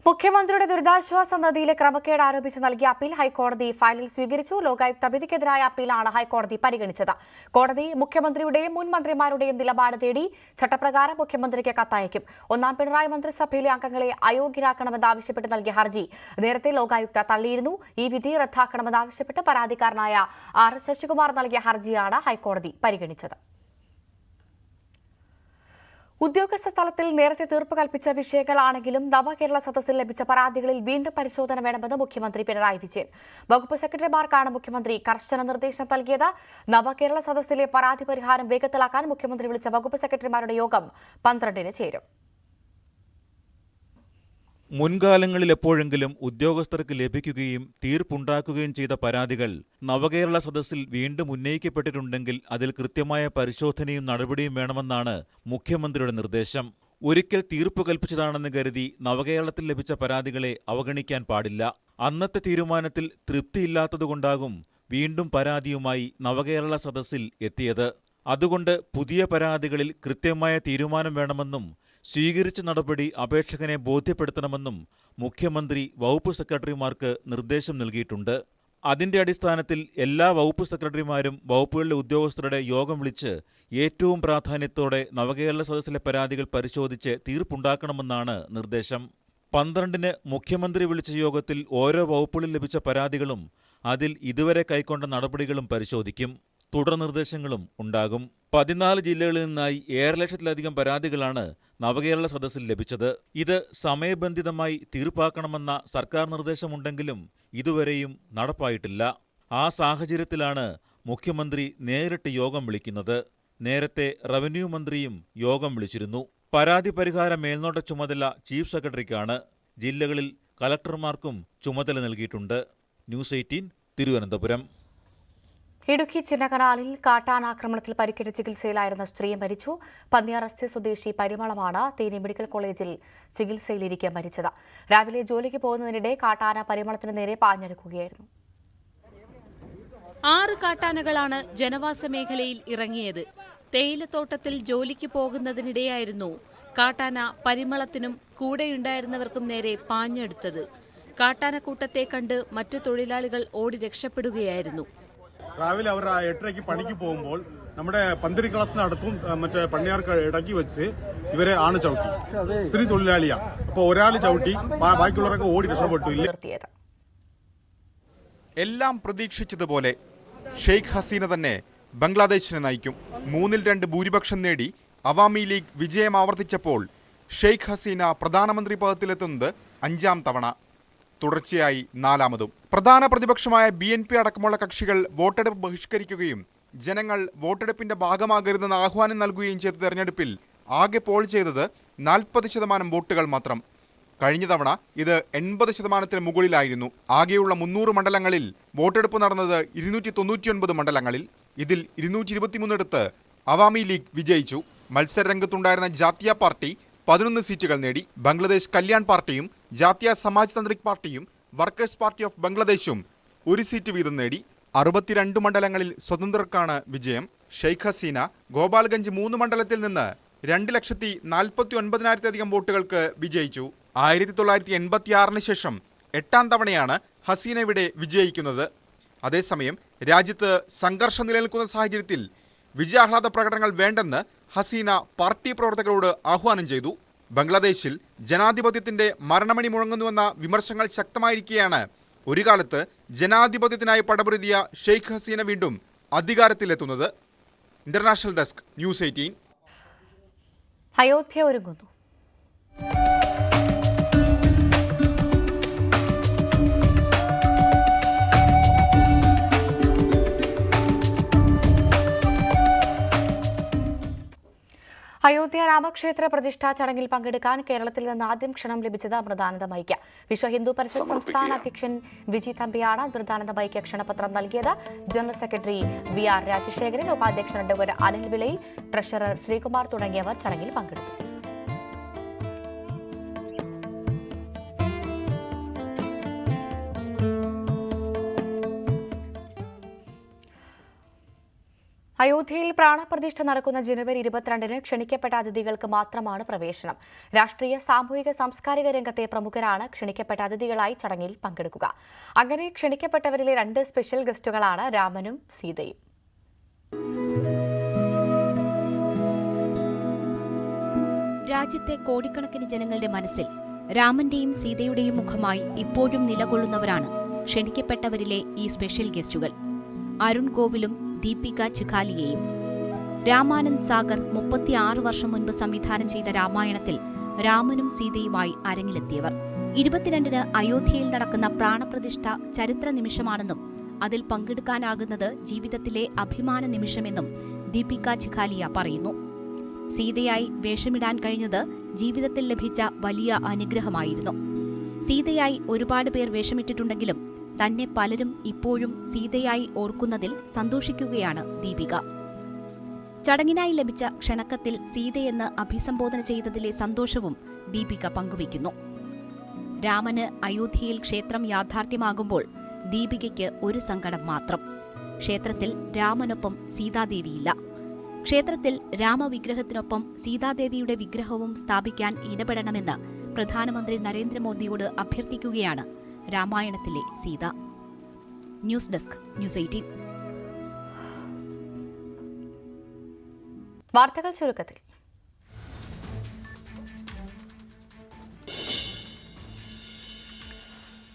മുഖ്യമന്ത്രിയുടെ ദുരിതാശ്വാസ നിധിയിലെ ക്രമക്കേട് ആരോപിച്ച് നൽകിയ അപ്പീൽ ഹൈക്കോടതി ഫയലിൽ സ്വീകരിച്ചു. ലോകായുക്ത വിധിക്കെതിരായ അപ്പീലാണ് ഹൈക്കോടതി പരിഗണിച്ചത്. കോടതി മുഖ്യമന്ത്രിയുടെയും മുൻ മന്ത്രിമാരുടെയും നിലപാട് തേടി ചട്ടപ്രകാരം മുഖ്യമന്ത്രിക്ക് കത്തയക്കും. ഒന്നാം പിണറായി മന്ത്രിസഭയിലെ അംഗങ്ങളെ അയോഗ്യരാക്കണമെന്നാവശ്യപ്പെട്ട് നൽകിയ ഹർജി നേരത്തെ ലോകായുക്ത തള്ളിയിരുന്നു. ഈ വിധി റദ്ദാക്കണമെന്നാവശ്യപ്പെട്ട് പരാതിക്കാരനായ R ശശികുമാർ നൽകിയ ഹർജിയാണ് ഹൈക്കോടതി പരിഗണിച്ചത്. ഉദ്യോഗസ്ഥ സ്ഥലത്തിൽ നേരത്തെ തീർപ്പ് കൽപ്പിച്ച വിഷയങ്ങളാണെങ്കിലും നവകേരള സദസ്സിൽ ലഭിച്ച പരാതികളിൽ വീണ്ടും പരിശോധന വേണമെന്ന് മുഖ്യമന്ത്രി പിണറായി വിജയൻ. വകുപ്പ് സെക്രട്ടറിമാർക്കാണ് മുഖ്യമന്ത്രി കർശന നിർദ്ദേശം നൽകിയത്. നവകേരള സദസ്സിലെ പരാതി പരിഹാരം വേഗത്തിലാക്കാൻ മുഖ്യമന്ത്രി വിളിച്ച വകുപ്പ് സെക്രട്ടറിമാരുടെ യോഗം 12-ന് ചേരും. മുൻകാലങ്ങളിൽ എപ്പോഴെങ്കിലും ഉദ്യോഗസ്ഥർക്ക് ലഭിക്കുകയും തീർപ്പുണ്ടാക്കുകയും ചെയ്ത പരാതികൾ നവകേരള സദസ്സിൽ വീണ്ടും ഉന്നയിക്കപ്പെട്ടിട്ടുണ്ടെങ്കിൽ അതിൽ കൃത്യമായ പരിശോധനയും നടപടിയും വേണമെന്നാണ് മുഖ്യമന്ത്രിയുടെ നിർദ്ദേശം. ഒരിക്കൽ തീർപ്പ് കൽപ്പിച്ചതാണെന്ന് കരുതി നവകേരളത്തിൽ ലഭിച്ച പരാതികളെ അവഗണിക്കാൻ പാടില്ല. അന്നത്തെ തീരുമാനത്തിൽ തൃപ്തിയില്ലാത്തതുകൊണ്ടാകും വീണ്ടും പരാതിയുമായി നവകേരള സദസ്സിൽ എത്തിയത്. അതുകൊണ്ട് പുതിയ പരാതികളിൽ കൃത്യമായ തീരുമാനം വേണമെന്നും സ്വീകരിച്ച നടപടി അപേക്ഷകനെ ബോധ്യപ്പെടുത്തണമെന്നും മുഖ്യമന്ത്രി വകുപ്പ് സെക്രട്ടറിമാർക്ക് നിർദ്ദേശം നൽകിയിട്ടുണ്ട്. അതിന്റെ അടിസ്ഥാനത്തിൽ എല്ലാ വകുപ്പ് സെക്രട്ടറിമാരും വകുപ്പുകളിലെ ഉദ്യോഗസ്ഥരുടെ യോഗം വിളിച്ച് ഏറ്റവും പ്രാധാന്യത്തോടെ നവകേരള സദസ്സിലെ പരാതികൾ പരിശോധിച്ച് തീർപ്പുണ്ടാക്കണമെന്നാണ് നിർദ്ദേശം. 12-ന് മുഖ്യമന്ത്രി വിളിച്ച യോഗത്തിൽ ഓരോ വകുപ്പുകളിൽ ലഭിച്ച പരാതികളും അതിൽ ഇതുവരെ കൈക്കൊണ്ട നടപടികളും പരിശോധിക്കും. തുടർ നിർദ്ദേശങ്ങളും ഉണ്ടാകും. 14 ജില്ലകളിൽ നിന്നായി 7 ലക്ഷത്തിലധികം പരാതികളാണ് നവകേരള സദസ്സിൽ ലഭിച്ചത്. ഇത് സമയബന്ധിതമായി തീർപ്പാക്കണമെന്ന സർക്കാർ നിർദ്ദേശമുണ്ടെങ്കിലും ഇതുവരെയും നടപ്പായിട്ടില്ല. ആ സാഹചര്യത്തിലാണ് മുഖ്യമന്ത്രി നേരിട്ട് യോഗം വിളിക്കുന്നത്. നേരത്തെ റവന്യൂ മന്ത്രിയും യോഗം വിളിച്ചിരുന്നു. പരാതി പരിഹാര മേൽനോട്ട ചുമതല ചീഫ് സെക്രട്ടറിക്കാണ്. ജില്ലകളിൽ കലക്ടർമാർക്കും ചുമതല നൽകിയിട്ടുണ്ട്. ന്യൂസ് 18 തിരുവനന്തപുരം. ഇടുക്കി ചിന്നക്കനാലിൽ കാട്ടാനാക്രമണത്തിൽ പരിക്കേറ്റ് ചികിത്സയിലായിരുന്ന സ്ത്രീ മരിച്ചു. പന്നിയാറസ്തി സ്വദേശി പരിമളമാണ് തേനി മെഡിക്കൽ കോളേജിൽ ചികിത്സയിലിരിക്കെ മരിച്ചത്. രാവിലെ ജോലിക്ക് പോകുന്നതിനിടെ കാട്ടാന പരിമളത്തിന് നേരെ പാഞ്ഞെടുക്കുകയായിരുന്നു. 6 കാട്ടാനകളാണ് ജനവാസ മേഖലയിൽ ഇറങ്ങിയത്. തേയിലത്തോട്ടത്തിൽ ജോലിക്ക് പോകുന്നതിനിടെയായിരുന്നു കാട്ടാന പരിമളത്തിനും കൂടെയുണ്ടായിരുന്നവർക്കും നേരെ പാഞ്ഞെടുത്തത്. കാട്ടാനക്കൂട്ടത്തെ കണ്ട് മറ്റു തൊഴിലാളികൾ ഓടി രക്ഷപ്പെടുകയായിരുന്നു. രാവിലെ അവർ 8:30 പണിക്ക് പോകുമ്പോൾ നമ്മുടെ പന്തിരിക്കളത്തിനടുത്തും മറ്റേ പണിയാർക്ക് ഇടയ്ക്ക് വെച്ച് ഇവരെ ആണ് ചവിട്ടി. സ്ത്രീ തൊഴിലാളിയാ. അപ്പൊ ഒരാൾ ചവിട്ടി, ബാക്കിയുള്ളവരൊക്കെ ഓടി രക്ഷപ്പെട്ടു. എല്ലാം പ്രതീക്ഷിച്ചതുപോലെ ഷെയ്ഖ് ഹസീന തന്നെ ബംഗ്ലാദേശിനെ നയിക്കും. 3-2 ഭൂരിപക്ഷം നേടി അവാമി ലീഗ് വിജയം ആവർത്തിച്ചപ്പോൾ ഷെയ്ഖ് ഹസീന പ്രധാനമന്ത്രി പദത്തിലെത്തുന്നത് 5ാം തവണ, തുടർച്ചയായി 4ാമതും. പ്രധാന പ്രതിപക്ഷമായ BNP അടക്കമുള്ള കക്ഷികൾ വോട്ടെടുപ്പ് ബഹിഷ്കരിക്കുകയും ജനങ്ങൾ വോട്ടെടുപ്പിന്റെ ഭാഗമാകരുതെന്ന് ആഹ്വാനം നൽകുകയും ചെയ്ത തെരഞ്ഞെടുപ്പിൽ ആകെ പോൾ ചെയ്തത് 40% വോട്ടുകൾ മാത്രം. കഴിഞ്ഞ തവണ ഇത് 80%-ന് മുകളിലായിരുന്നു. ആകെയുള്ള 300 മണ്ഡലങ്ങളിൽ വോട്ടെടുപ്പ് നടന്നത് 299 മണ്ഡലങ്ങളിൽ. ഇതിൽ 223 അവാമി ലീഗ് വിജയിച്ചു. മത്സരരംഗത്തുണ്ടായിരുന്ന ജാത്തിയ പാർട്ടി 11 സീറ്റുകൾ നേടി. ബംഗ്ലാദേശ് കല്യാൺ പാർട്ടിയും ജാത്തിയ സമാജ് തന്ത്രിക് പാർട്ടിയും വർക്കേഴ്സ് പാർട്ടി ഓഫ് ബംഗ്ലാദേശും 1 സീറ്റ് വീതം നേടി. 62 മണ്ഡലങ്ങളിൽ സ്വതന്ത്രർക്കാണ് വിജയം. ഷെയ്ഖ് ഹസീന ഗോപാൽഗഞ്ച് 3 മണ്ഡലത്തിൽ നിന്ന് 2,49,000 വോട്ടുകൾക്ക് വിജയിച്ചു. 1986 ശേഷം 8ാം തവണയാണ് ഹസീന ഇവിടെ വിജയിക്കുന്നത്. അതേസമയം രാജ്യത്ത് സംഘർഷം നിലനിൽക്കുന്ന സാഹചര്യത്തിൽ വിജയാഹ്ലാദ പ്രകടനങ്ങൾ വേണ്ടെന്ന് ഹസീന പാർട്ടി പ്രവർത്തകരോട് ആഹ്വാനം ചെയ്തു. ബംഗ്ലാദേശിൽ ജനാധിപത്യത്തിന്റെ മരണമണി മുഴങ്ങുന്നുവെന്ന വിമർശനങ്ങൾ ശക്തമായിരിക്കെയാണ് ഒരു കാലത്ത് ജനാധിപത്യത്തിനായി പടപൊരുതിയ ഷെയ്ഖ് ഹസീന വീണ്ടും അധികാരത്തിലെത്തുന്നത്. International desk, news 18. അയോധ്യ ഒരുങ്ങുന്നു. അയോധ്യ രാമക്ഷേത്ര പ്രതിഷ്ഠാ ചടങ്ങിൽ പങ്കെടുക്കാൻ കേരളത്തിൽ നിന്ന് ആദ്യം ക്ഷണം ലഭിച്ചത് അമൃതാനന്ദമയിക്ക്. വിശ്വ ഹിന്ദു പരിഷത്ത് സംസ്ഥാന അധ്യക്ഷൻ വിജി തമ്പിയാണ് അമൃതാനന്ദമയിക്ക് ക്ഷണപത്രം നൽകിയത്. ജനറൽ സെക്രട്ടറി VR രാജശേഖരൻ, ഉപാധ്യക്ഷൻ അഡ്വക്കേറ്റ് അനിൽ വിളയിൽ, ട്രഷറർ ശ്രീകുമാർ തുടങ്ങിയവർ ചടങ്ങിൽ പങ്കെടുത്തു. അയോധ്യയിൽ പ്രാണപ്രതിഷ്ഠ നടക്കുന്ന ജനുവരി 22-ന് ക്ഷണിക്കപ്പെട്ട അതിഥികൾക്ക് മാത്രമാണ് പ്രവേശനം. രാഷ്ട്രീയ, സാമൂഹിക, സാംസ്കാരിക രംഗത്തെ പ്രമുഖരാണ് ക്ഷണിക്കപ്പെട്ട അതിഥികളായി ചടങ്ങിൽ പങ്കെടുക്കുക. അങ്ങനെ ക്ഷണിക്കപ്പെട്ടവരിലെ 2 സ്പെഷ്യൽ ഗസ്റ്റുകളാണ് രാമനും സീതയും. രാജ്യത്തെ കോടിക്കണക്കിന് ജനങ്ങളുടെ മനസ്സിൽ രാമന്റെയും സീതയുടെയും മുഖമായി ഇപ്പോഴും നിലകൊള്ളുന്നവരാണ് ക്ഷണിക്കപ്പെട്ടവരിലെ ഈ സ്പെഷ്യൽ ഗസ്റ്റുകൾ. അരുൺ ഗോവിലും ദീപിക ചിഖാലിയയും. രാമാനന്ദ് സാഗർ 36 വർഷം മുൻപ് സംവിധാനം ചെയ്ത രാമായണത്തിൽ രാമനും സീതയുമായി അരങ്ങിലെത്തിയവർ. 22-ന് അയോധ്യയിൽ നടക്കുന്ന പ്രാണപ്രതിഷ്ഠ ചരിത്ര നിമിഷമാണെന്നും അതിൽ പങ്കെടുക്കാനാകുന്നത് ജീവിതത്തിലെ അഭിമാന നിമിഷമെന്നും ദീപിക ചിഖാലിയ പറയുന്നു. സീതയായി വേഷമിടാൻ കഴിഞ്ഞത് ജീവിതത്തിൽ ലഭിച്ച വലിയ അനുഗ്രഹമായിരുന്നു. സീതയായി ഒരുപാട് പേർ വേഷമിട്ടിട്ടുണ്ടെങ്കിലും തന്നെ പലരും ഇപ്പോഴും സീതയായി ഓർക്കുന്നതിൽ സന്തോഷിക്കുകയാണ് ദീപിക. ചടങ്ങിനായി ലഭിച്ച ക്ഷണക്കത്തിൽ സീതയെന്ന് അഭിസംബോധന ചെയ്തതിലെ സന്തോഷവും ദീപിക പങ്കുവയ്ക്കുന്നു. രാമന് അയോധ്യയിൽ ക്ഷേത്രം യാഥാർത്ഥ്യമാകുമ്പോൾ ദീപികയ്ക്ക് ഒരു സങ്കടം മാത്രം. ക്ഷേത്രത്തിൽ രാമനൊപ്പം സീതാദേവിയില്ല. ക്ഷേത്രത്തിൽ രാമവിഗ്രഹത്തിനൊപ്പം സീതാദേവിയുടെ വിഗ്രഹവും സ്ഥാപിക്കാൻ ഇടപെടണമെന്ന് പ്രധാനമന്ത്രി നരേന്ദ്രമോദിയോട് അഭ്യർത്ഥിക്കുകയാണ് രാമായണത്തിലെ സീത. News desk, news 18. വാർത്തകൾ ചുരുക്കത്തിൽ.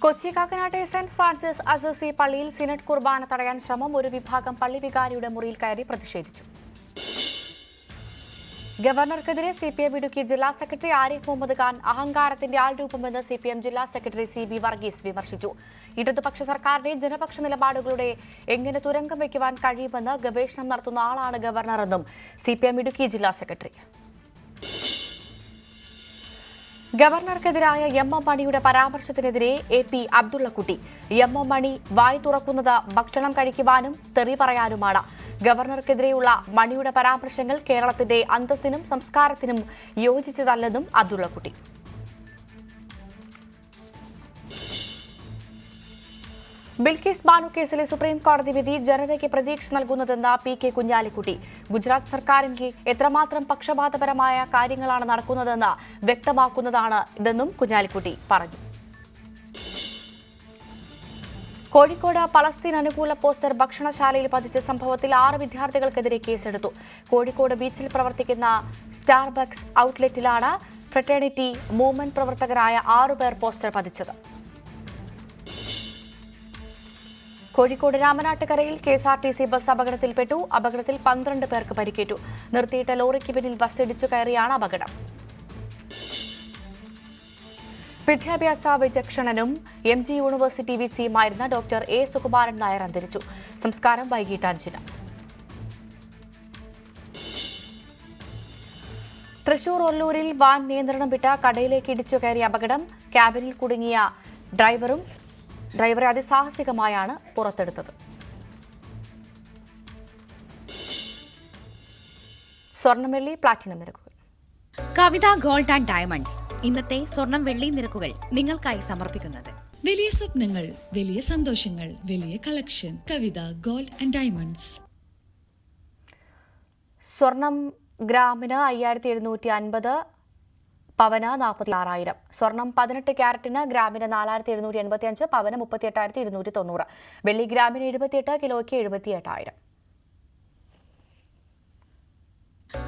കൊച്ചി കാക്കനാട്ടെ സെന്റ് ഫ്രാൻസിസ് അസസി പള്ളിയിൽ സിനഡ് കുർബാന തടയാൻ ശ്രമം. ഒരു വിഭാഗം പള്ളി വികാരിയുടെ മുറിയിൽ കയറി പ്രതിഷേധിച്ചു. ഗവർണർക്കെതിരെ CPM ഇടുക്കി ജില്ലാ സെക്രട്ടറി ആരിഫ് മുഹമ്മദ് ഖാൻ അഹങ്കാരത്തിന്റെ ആൾരൂപമെന്ന് CPM ജില്ലാ സെക്രട്ടറി CB വർഗീസ് വിമർശിച്ചു. ഇടതുപക്ഷ സർക്കാരിന്റെ ജനപക്ഷ നിലപാടുകളുടെ എങ്ങനെ തുരങ്കം വയ്ക്കുവാൻ കഴിയുമെന്ന് ഗവേഷണം നടത്തുന്ന ആളാണ് ഗവർണറെന്നും CPM ഇടുക്കി ജില്ലാ സെക്രട്ടറി. ഗവർണർക്കെതിരായ MM മണിയുടെ പരാമർശത്തിനെതിരെ AP അബ്ദുള്ളക്കുട്ടി. MM മണി വായി തുറക്കുന്നത് ഭക്ഷണം കഴിക്കുവാനും തെറി പറയാനുമാണ്. ഗവർണർക്കെതിരെയുള്ള മണിയുടെ പരാമർശങ്ങൾ കേരളത്തിന്റെ അന്തസ്സിനും സംസ്കാരത്തിനും യോജിച്ചതല്ലെന്നും അബ്ദുള്ളക്കുട്ടി. ബിൽക്കിസ് ബാനു കേസിലെ സുപ്രീം കോടതി വിധി ജനതയ്ക്ക് പ്രതീക്ഷ നൽകുന്നതെന്ന് PK കുഞ്ഞാലിക്കുട്ടി. ഗുജറാത്ത് സർക്കാരിൽ എത്രമാത്രം പക്ഷപാതപരമായ കാര്യങ്ങളാണ് നടക്കുന്നതെന്ന് വ്യക്തമാക്കുന്നതാണ് ഇതെന്നും കുഞ്ഞാലിക്കുട്ടി പറഞ്ഞു. കോഴിക്കോട് പലസ്തീൻ അനുകൂല പോസ്റ്റർ ഭക്ഷണശാലയിൽ പതിച്ച സംഭവത്തിൽ 6 വിദ്യാർത്ഥികൾക്കെതിരെ കേസെടുത്തു. കോഴിക്കോട് ബീച്ചിൽ പ്രവർത്തിക്കുന്ന സ്റ്റാർബക്സ് ഔട്ട്ലെറ്റിലാണ് ഫ്രറ്റേണിറ്റി മൂവ്മെന്റ് പ്രവർത്തകരായ 6 പേർ പോസ്റ്റർ പതിച്ചത്. കോഴിക്കോട് രാമനാട്ടുകരയിൽ KSRTC ബസ് അപകടത്തിൽപ്പെട്ടു. അപകടത്തിൽ 12 പേർക്ക് പരിക്കേറ്റു. നിർത്തിയിട്ട ലോറിക്ക് പിന്നിൽ ബസ് ഇടിച്ചു കയറിയാണ് അപകടം. വിദ്യാഭ്യാസ വിചക്ഷണനും MG യൂണിവേഴ്സിറ്റി VCയുമായിരുന്ന ഡോക്ടർ A സുകുമാരൻ നായർ അന്തരിച്ചു. സംസ്കാരം വൈകിട്ട് 5-ന്. തൃശൂർ ഒല്ലൂരിൽ വാൻ നിയന്ത്രണം വിട്ട കടയിലേക്ക് ഇടിച്ചു കയറിയ അപകടം. ക്യാബിനിൽ കുടുങ്ങിയ ഡ്രൈവറെ അതിസാഹസികമായാണ് പുറത്തെടുത്തത്. സ്വർണ്ണമെള്ളി പ്ലാറ്റിനം നിരക്കുകൾ. കവിത ഗോൾഡ് ആൻഡ് ഡയമണ്ട്സ് ഇന്നത്തെ സ്വർണം വെള്ളി നിരക്കുകൾ നിങ്ങൾക്കായി സമർപ്പിക്കുന്നത് വലിയ സ്വപ്നങ്ങൾ, വലിയ സന്തോഷങ്ങൾ, വലിയ collection. Kavitha gold and diamonds. സ്വർണം ഗ്രാമിന് 5750, പവന് 46,000. സ്വർണം 18 ക്യാരറ്റിന് ഗ്രാമിന് 4785, പവന് 38,290. വെള്ളി ഗ്രാമിന് 78, കിലോയ്ക്ക് 78,000.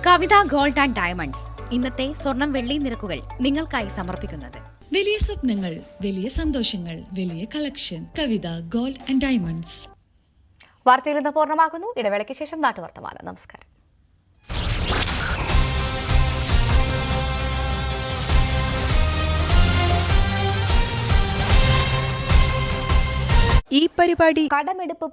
കവിത ഗോൾഡ് ആൻഡ് ഡയമണ്ട്സ് ഇന്നത്തെ സ്വർണം വെള്ളി നിരക്കുകൾ നിങ്ങൾക്കായി സമർപ്പിക്കുന്നത്. വലിയ സ്വപ്നങ്ങൾ, വലിയ സന്തോഷങ്ങൾ, വലിയ collection. Kavitha gold and diamonds. വാർത്തയിൽ നിന്ന് പൂർണ്ണമാകുന്നു. ഇടവേളയ്ക്ക് ശേഷം നാട്ടുവർത്തമാനം. നമസ്കാരം. ഈ പരിപാടി കടമെടുപ്പ്